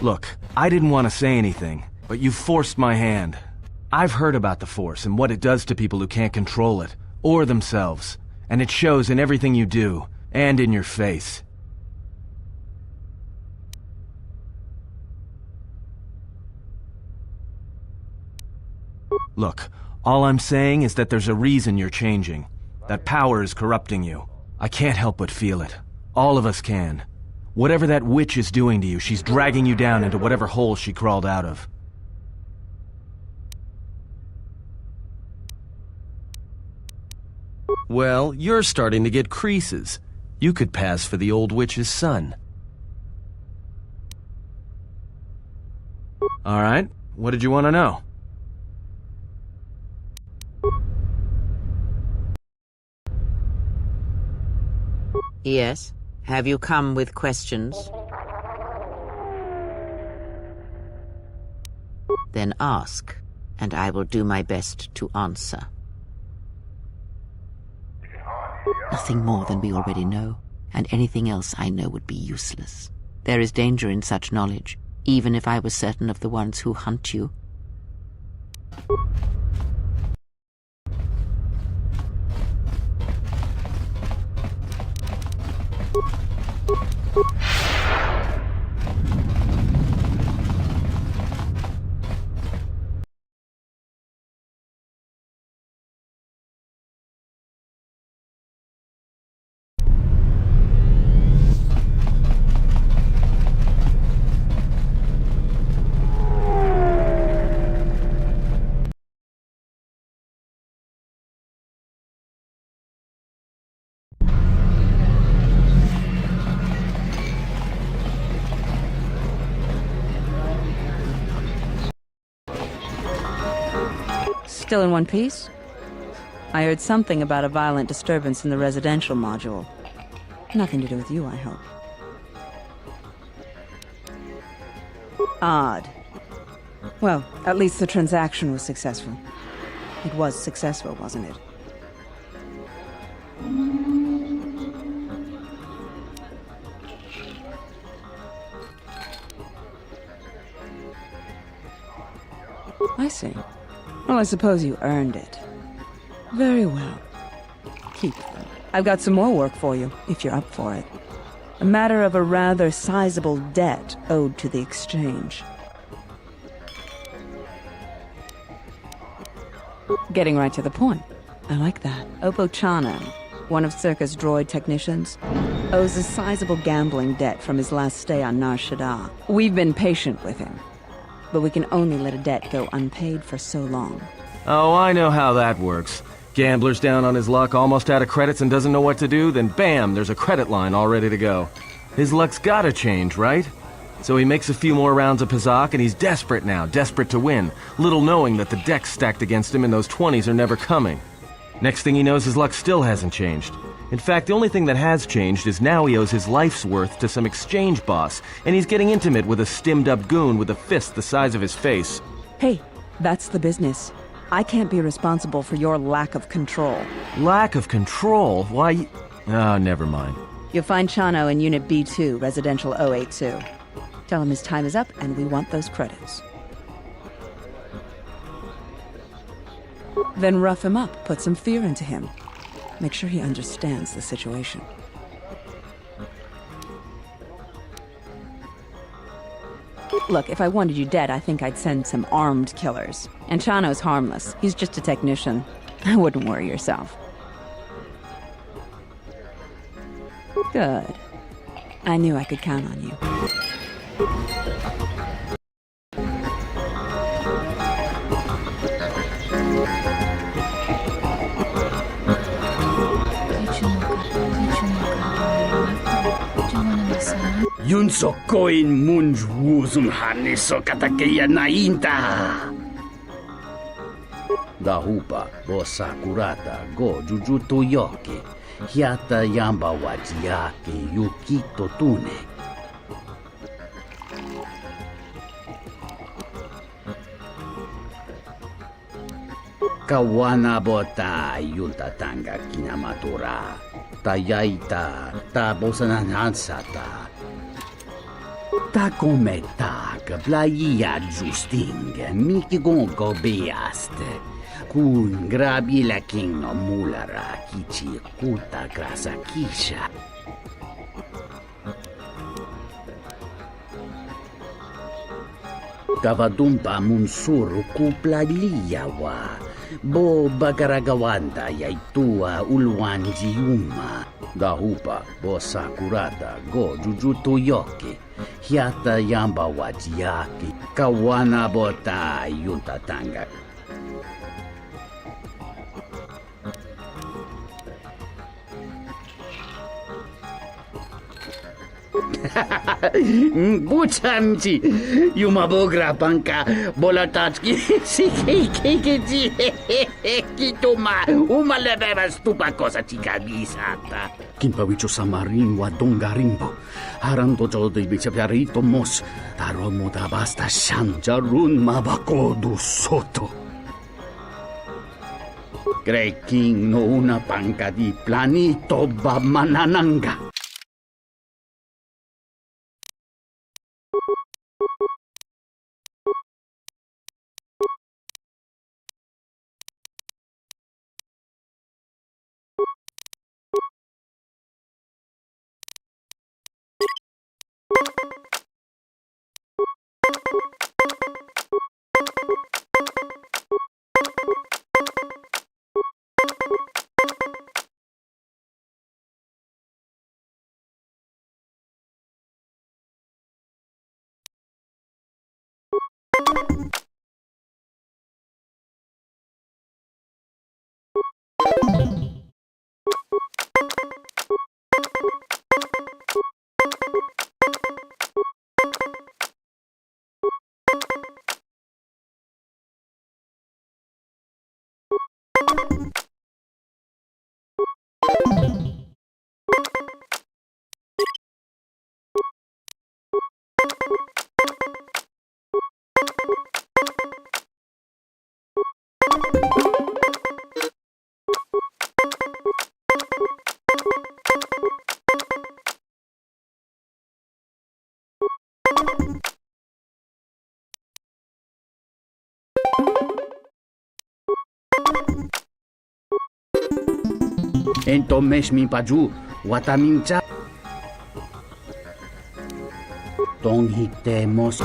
Look, I didn't want to say anything, but you forced my hand. I've heard about the Force and what it does to people who can't control it, or themselves, and it shows in everything you do, and in your face. Look, all I'm saying is that there's a reason you're changing. That power is corrupting you. I can't help but feel it. All of us can. Whatever that witch is doing to you, she's dragging you down into whatever hole she crawled out of. Well, you're starting to get creases. You could pass for the old witch's son. All right, what did you want to know? Yes? Have you come with questions? Then ask, and I will do my best to answer. Nothing more than we already know, and anything else I know would be useless. There is danger in such knowledge, even if I was certain of the ones who hunt you. Still in one piece? I heard something about a violent disturbance in the residential module. Nothing to do with you, I hope. Odd. Well, at least the transaction was successful. It was successful, wasn't it? I see. Well, I suppose you earned it. Very well. Keep them. I've got some more work for you, if you're up for it. A matter of a rather sizable debt owed to the exchange. Getting right to the point. I like that. Oppo Chano, one of Circa's droid technicians, owes a sizable gambling debt from his last stay on Nar Shaddaa. We've been patient with him, but we can only let a debt go unpaid for so long. Oh, I know how that works. Gambler's down on his luck, almost out of credits and doesn't know what to do, then bam, there's a credit line all ready to go. His luck's gotta change, right? So he makes a few more rounds of Pazak, and he's desperate now, desperate to win, little knowing that the deck's stacked against him and those 20s are never coming. Next thing he knows, his luck still hasn't changed. In fact, the only thing that has changed is now he owes his life's worth to some exchange boss, and he's getting intimate with a stimmed-up goon with a fist the size of his face. Hey, that's the business. I can't be responsible for your lack of control. Lack of control? Why? Oh, never mind. You'll find Chano in Unit B2, Residential 082. Tell him his time is up and we want those credits. Then rough him up, put some fear into him. Make sure he understands the situation. Look, if I wanted you dead, I think I'd send some armed killers. And Chano's harmless. He's just a technician. I wouldn't worry yourself. Good. I knew I could count on you. Yun so koin munj wuzum hani so katakeya na inta. Dahupa bo sakurata go jujuto yoki. Hiata yamba wajiake yukito tune. Kawana bota yunta tanga kinamatura. Tayaita ta bosananansata. Ta come ta playa justing miki gonko beaste. Kun grabi la king no mulara kichi kuta grasa kisha. Kavadumpa munsuru kupla liyawa. Bo bagaragawanda yaitua ulwanji yuma. Dahupa bo sakurata go jujuto yoki. Hiata yamba wajiaki. Kawana bota yuntatanga. Buchamchi, yumabogra panka, bolatachki, sikiki, kituma, umalebeba stupa cosa chicabisata. Kimpavicho samarin wadonga rimbo, harando jo de bichapiarito mos, taromo da basta shanjarun mabakodu soto. Greking no una panca di planito bamanananga. Entomesh mi paju, watamincha. Tong hitemos.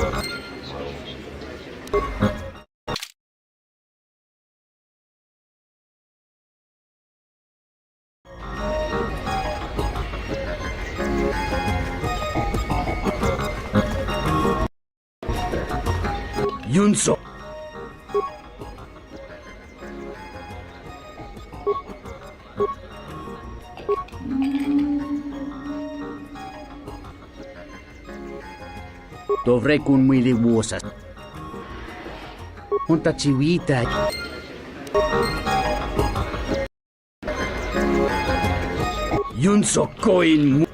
Yunso. Dovrei con mwili wosa. Unta chiwita. Yunso koin mu.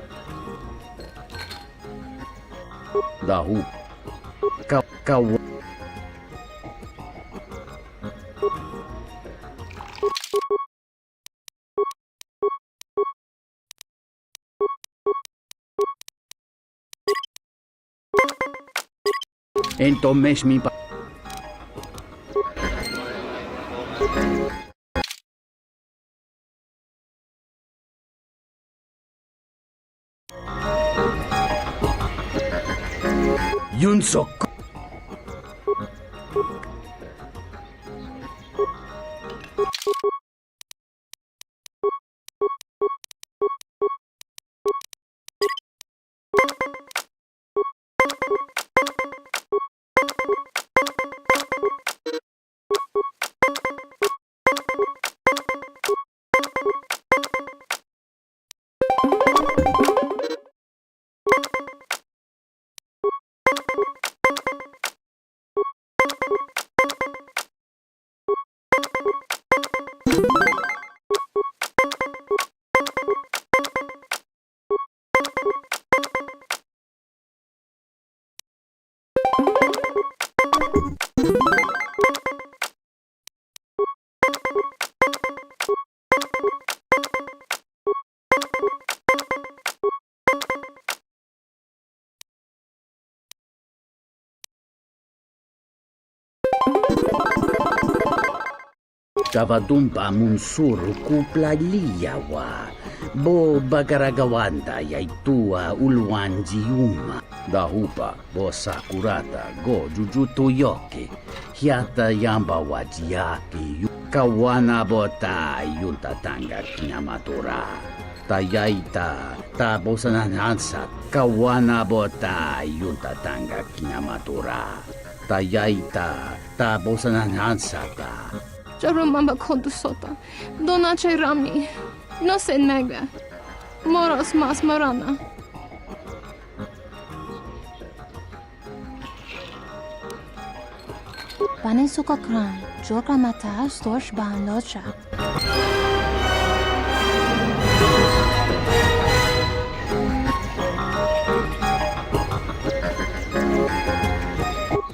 Dahu. Kau. Entomesh mi pa. Yunsok. Kavadumpa munsuru kupla liyawa. Bo bagaragawanda yaitua ulwanjiuma. Dahupa bo sakurata go jujuto yoke. Hiata yamba wajiaki. Kawana bota yuntatanga kinyamatura. Tayaita tabosananhansat. Kawana bota yuntatanga kinyamatura. Tayaita tabosananhansata. Jarumamba kondusota. Donace rami. No se nega. Moros mas morana. Pane suka kran. Joka mata storch ban locha.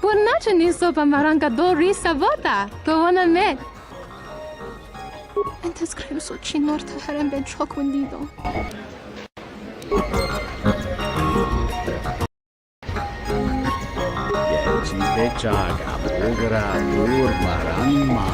Purnace ni sopa maranga do risa vota. Govona met. Antes creo so chinorta harembe chok vendido. Chipechaga bogra dur maranma.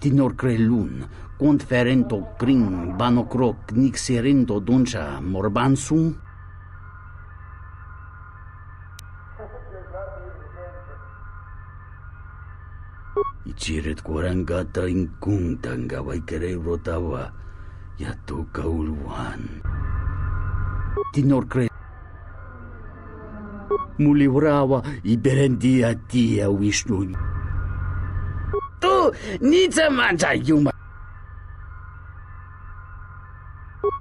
Tinor crelun, conferento pring banocroc nixerento doncha morbansum? Ichiret korangata inkung tanggaway kere rotawa yato kauluan. Tinor crelun. Muliwrawa iberendia tia Vishnu. Tu nitsa mancha yuma.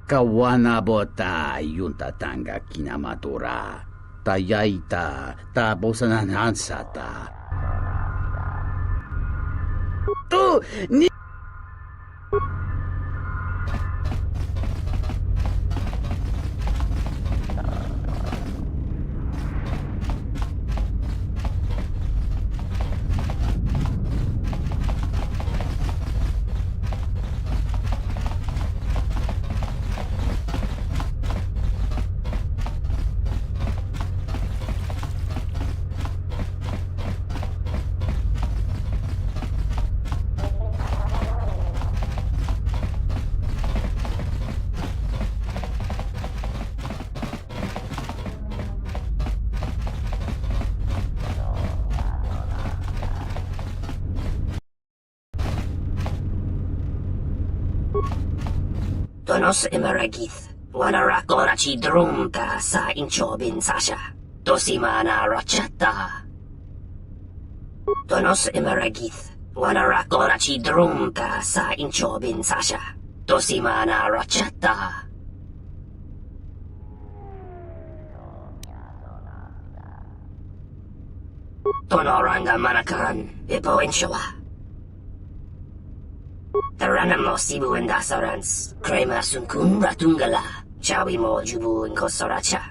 Kawana bota yunta tanga kinamatora. Tayaita ta bosananansata. Tu ni. Donos emeragith, wanarakorachi drunta sa inchobin sasha, dosimana rachata. Donos emeragith, wanarakorachi drunta sa inchobin sasha, dosimana rachata. Tonoranga manakan, ipo inshawa. Taranamo sibu endasarans, crema sunkun ratungala, chawi mo jubu inkosoracha.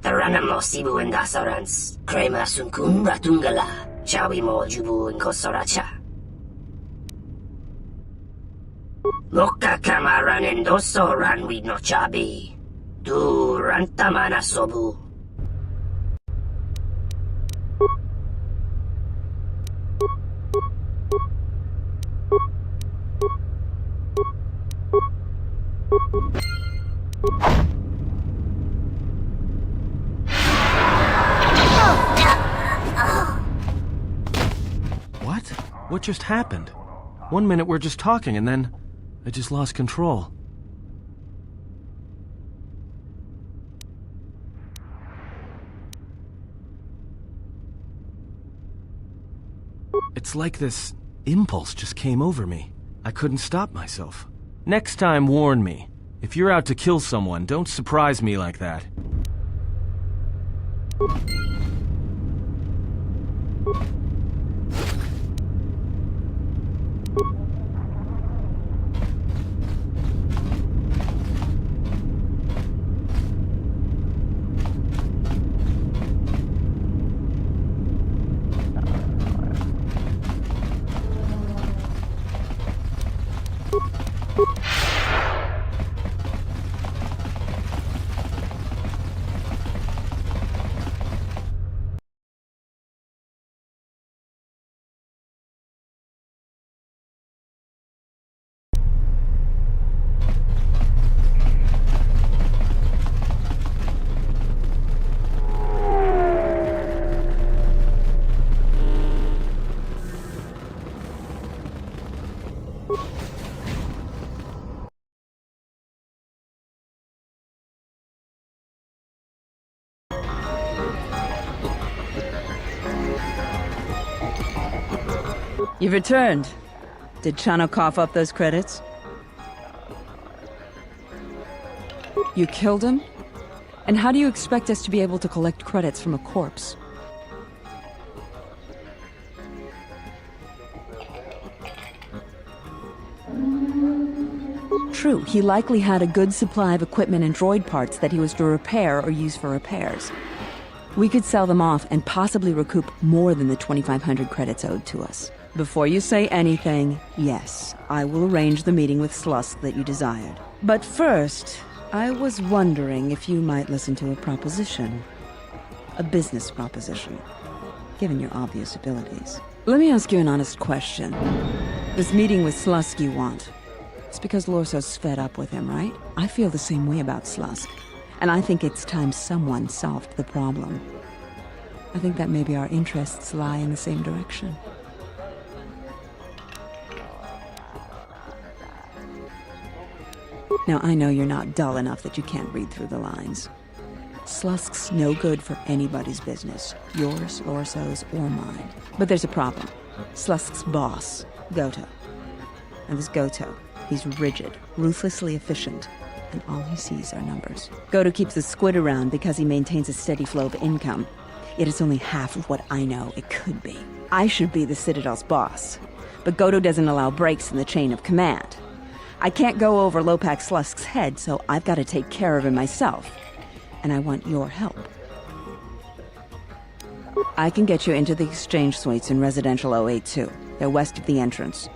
Taranamo sibu endasarans, crema sunkun ratungala, chawi mo jubu inkosoracha. Loka kamaran endoso ranwi no chabi, du rantamana sobu. What? What just happened? 1 minute we're just talking and then I just lost control. It's like this impulse just came over me. I couldn't stop myself. Next time, warn me. If you're out to kill someone, don't surprise me like that. You've returned. Did Chano cough up those credits? You killed him? And how do you expect us to be able to collect credits from a corpse? True, he likely had a good supply of equipment and droid parts that he was to repair or use for repairs. We could sell them off and possibly recoup more than the 2,500 credits owed to us. Before you say anything, yes, I will arrange the meeting with Slusk that you desired. But first, I was wondering if you might listen to a proposition. a business proposition, given your obvious abilities. Let me ask you an honest question. This meeting with Slusk you want, it's because Lorso's fed up with him, right? I feel the same way about Slusk, and I think it's time someone solved the problem. I think that maybe our interests lie in the same direction. Now, I know you're not dull enough that you can't read through the lines. Slusk's no good for anybody's business, yours, Lorso's, or mine. But there's a problem. Slusk's boss, Goto. And this Goto, he's rigid, ruthlessly efficient, and all he sees are numbers. Goto keeps the squid around because he maintains a steady flow of income. Yet it's only half of what I know it could be. I should be the Citadel's boss, but Goto doesn't allow breaks in the chain of command. I can't go over Lopak Slusk's head, so I've got to take care of him myself. And I want your help. I can get you into the exchange suites in Residential 082. They're west of the entrance.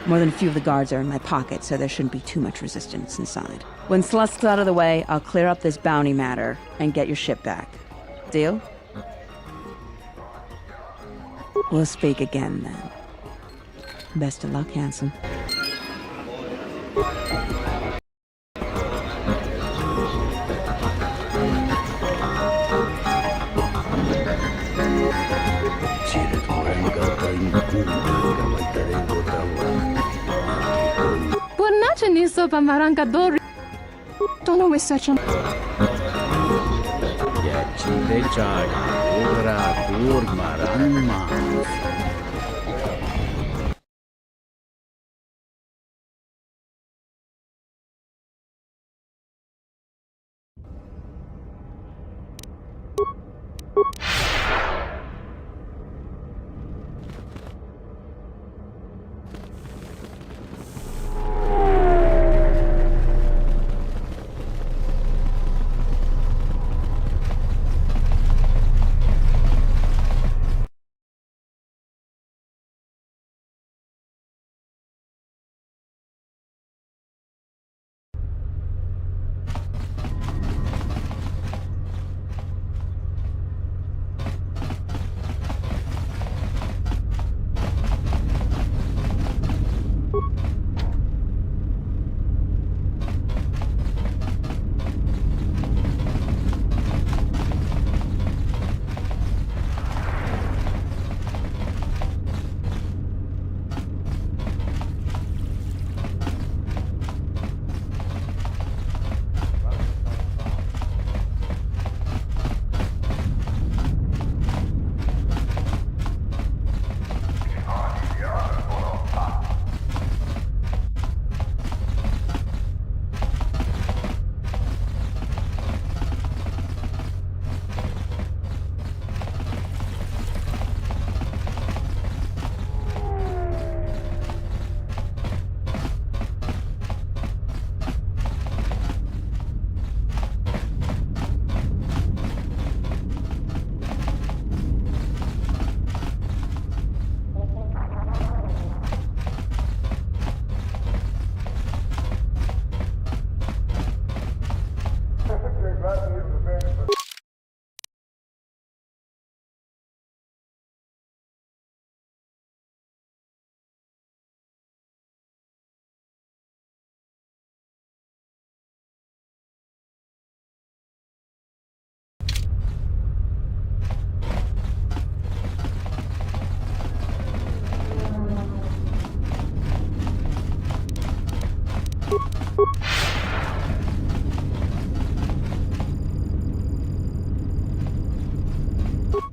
More than a few of the guards are in my pocket, so there shouldn't be too much resistance inside. When Slusk's out of the way, I'll clear up this bounty matter and get your ship back. Deal? We'll speak again, then. Best of luck, handsome. Purnace niso pamaranka dori. Don't know we're such a...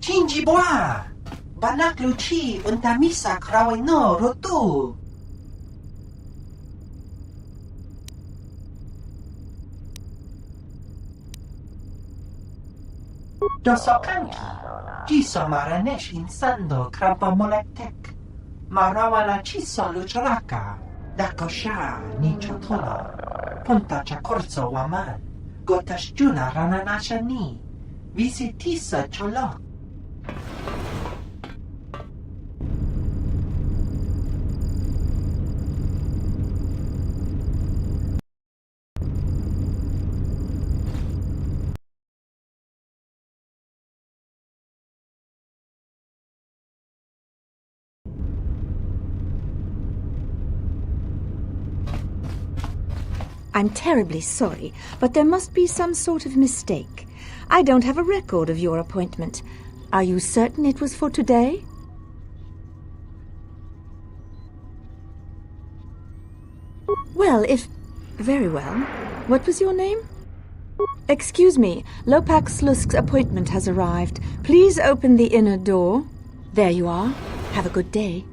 Cinjiboa! Banak luci untamisa krawai no rotu! Dosokanki, ciso maranesh insando krapa molektek, marawala ciso lucharaka, dakosha ni chotola, punta chakorso waman, gotash juna rananasha ni, visitisa cholok. I'm terribly sorry, but there must be some sort of mistake. I don't have a record of your appointment. Are you certain it was for today? Well, if... Very well. What was your name? Excuse me, Lopak Slusk's appointment has arrived. Please open the inner door. There you are. Have a good day.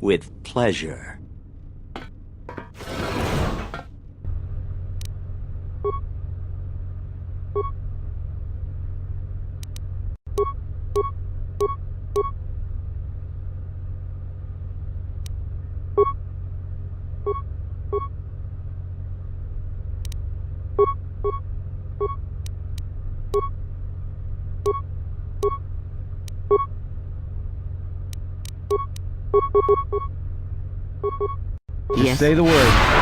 With pleasure. Yes. Say the word.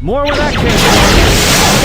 More where that came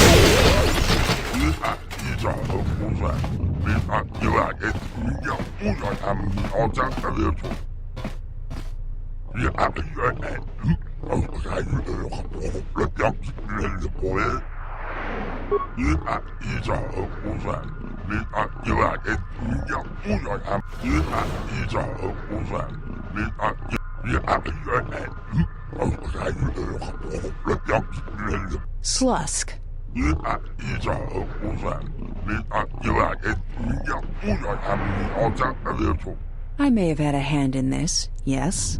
Slusk. I may have had a hand in this, yes?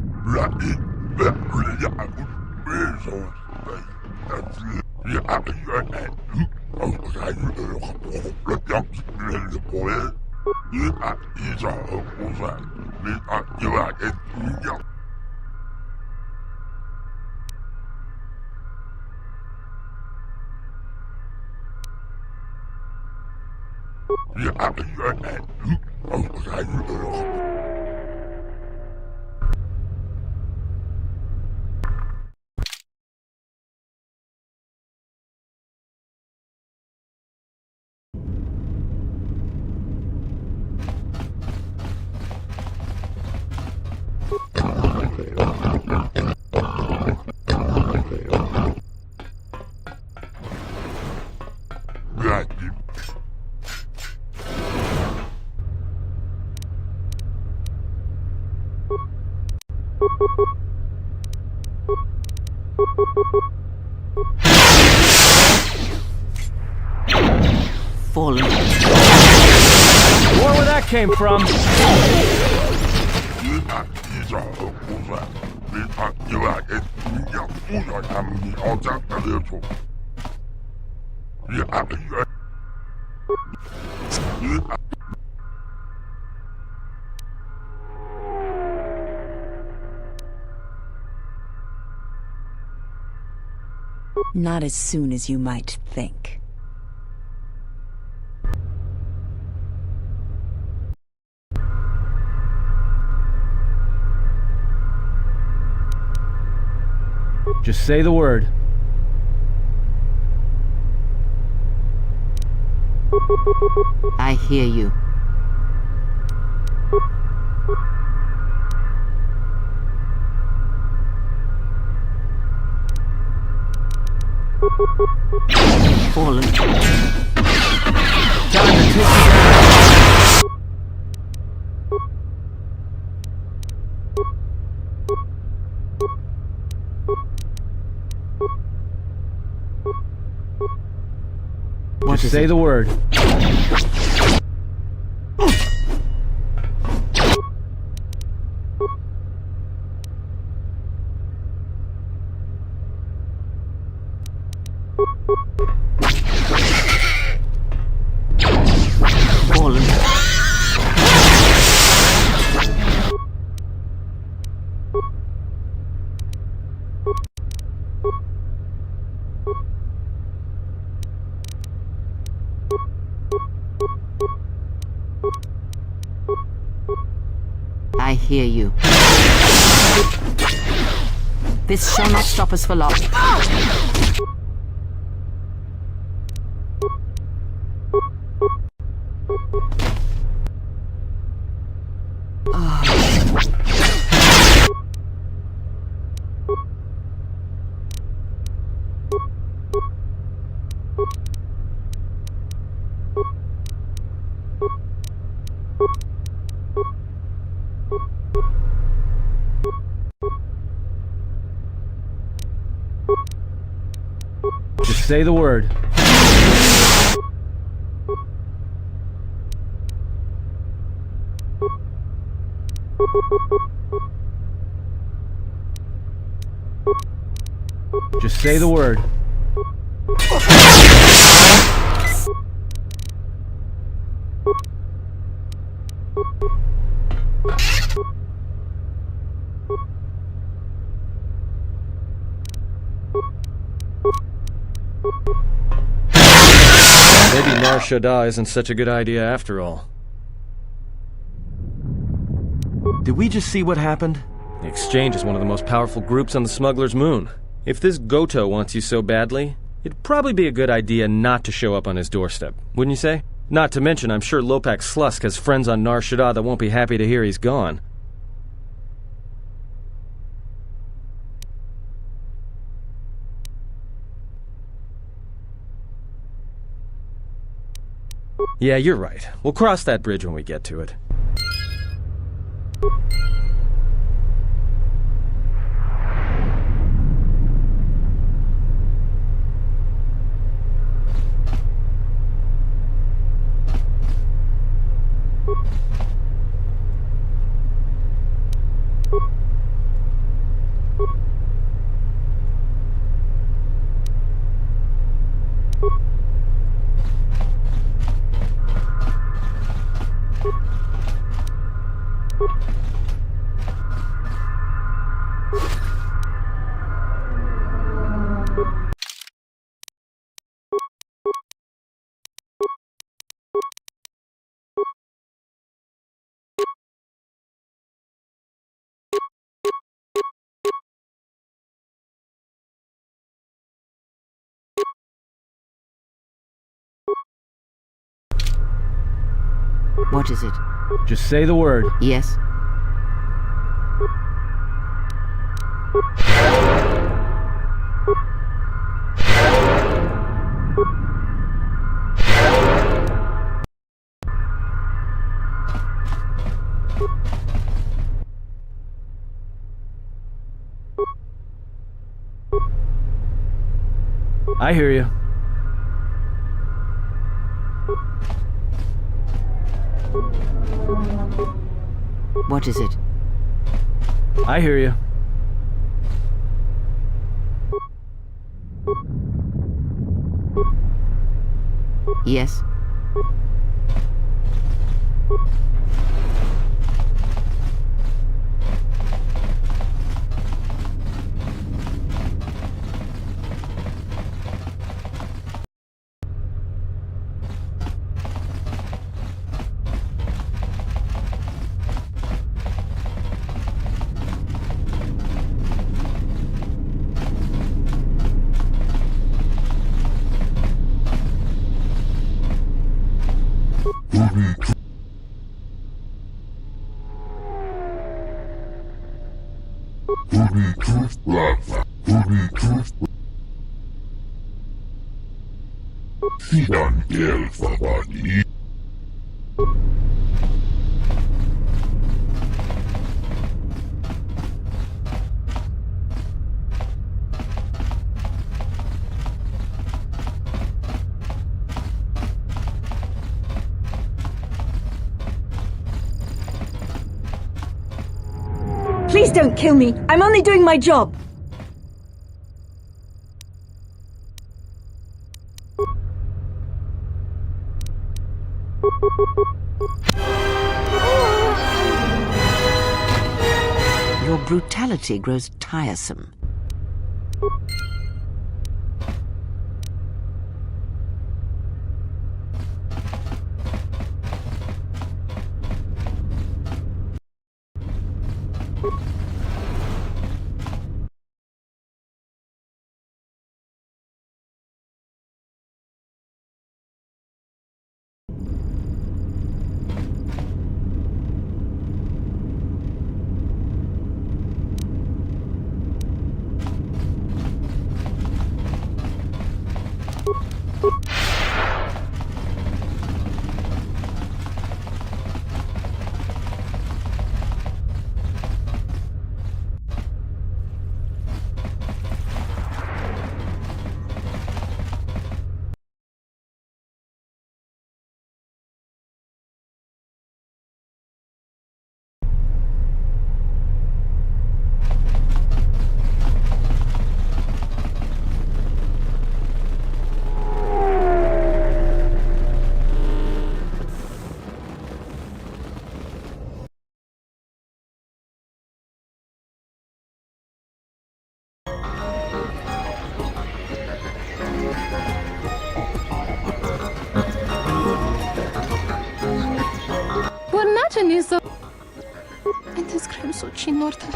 Fallen. More where that came from. Not as soon as you might think. Just say the word. I hear you. Fallen. Time to take you down. Just say the word. Fallen. I hear you. This shall not stop us for long. Just say the word. Just say the word. Maybe Nar Shaddaa isn't such a good idea after all. Did we just see what happened? The Exchange is one of the most powerful groups on the Smuggler's Moon. If this Goto wants you so badly, it'd probably be a good idea not to show up on his doorstep, wouldn't you say? Not to mention, I'm sure Lopak Slusk has friends on Nar Shaddaa that won't be happy to hear he's gone. Yeah, you're right. We'll cross that bridge when we get to it. What is it? Just say the word. Yes. I hear you. What is it? I hear you. Yes. Please don't kill me. I'm only doing my job. Your brutality grows tiresome. ce nisso. Entes krem so chinorta.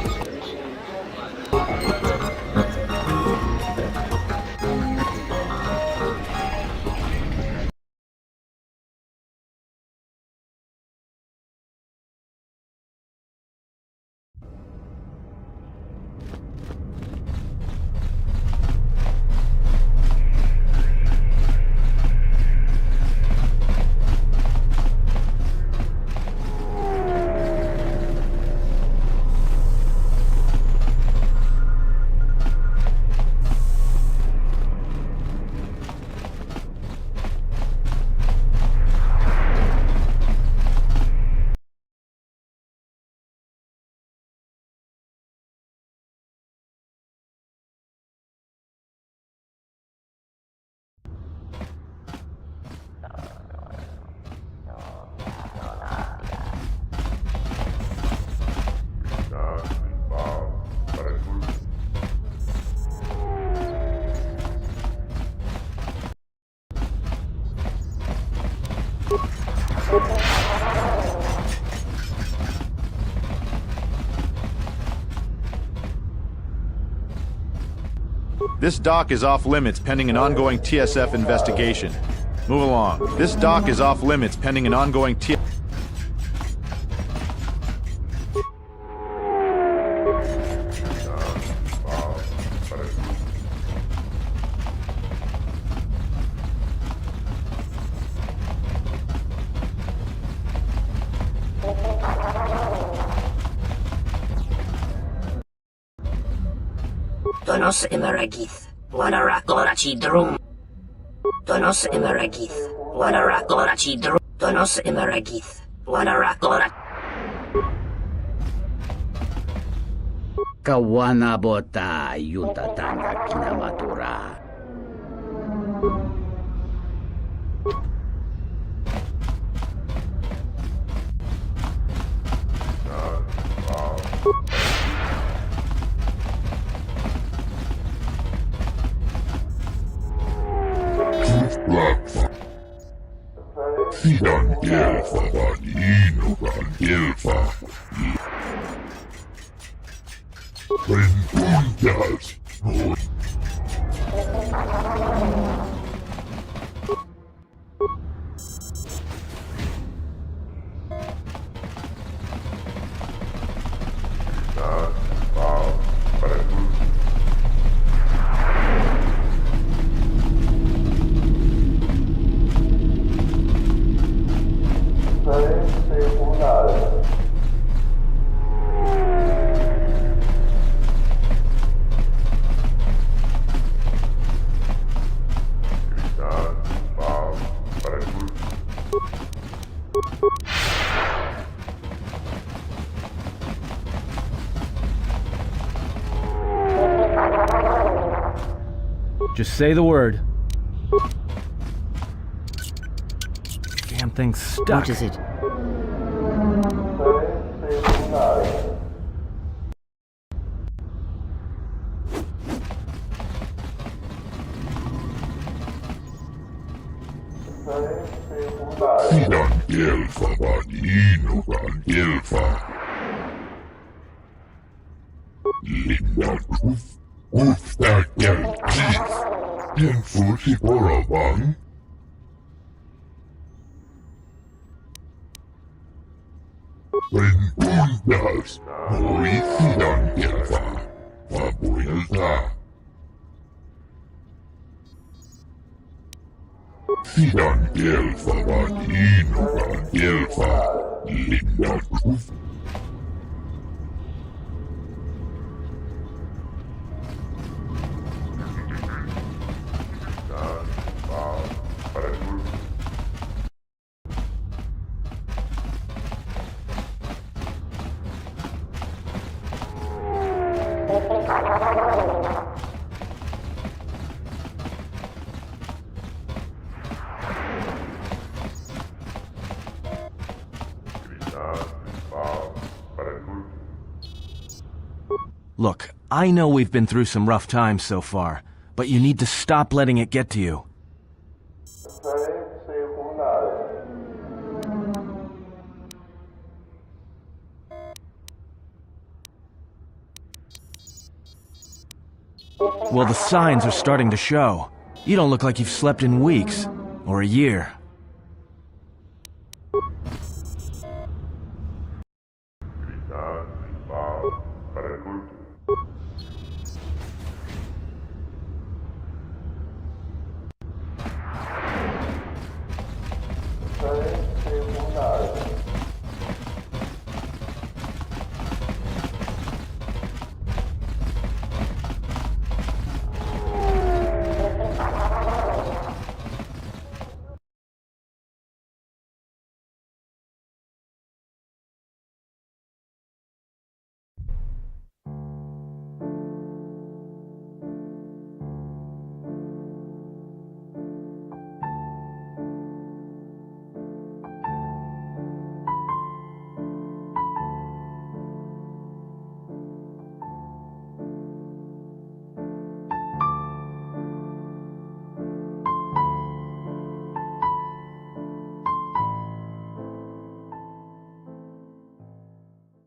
This dock is off limits pending an ongoing TSF investigation. Move along. This dock is off limits pending an ongoing Donos Emeragith, Wanarakorachi Drum. Donos Emeragith, Wanarakorachi Drum. Donos Emeragith, Wanarakora. Kawanabota Yutatanga Kinamatura. Sidan Gelfa Vanino Van Gelfa. Ventundas. Just say the word. Damn thing's stuck. What is it? Sidan Gelfa Vanino Van Gelfa. Linda Ufta Gelkis. Infusi Boravang. Ventundas. Hoy Sidan Gelfa. Fabuelta. Sidan Gelfa Vanino Van Gelfa. Linda Uf. Look, I know we've been through some rough times so far, but you need to stop letting it get to you. Well, the signs are starting to show. You don't look like you've slept in weeks. Or a year.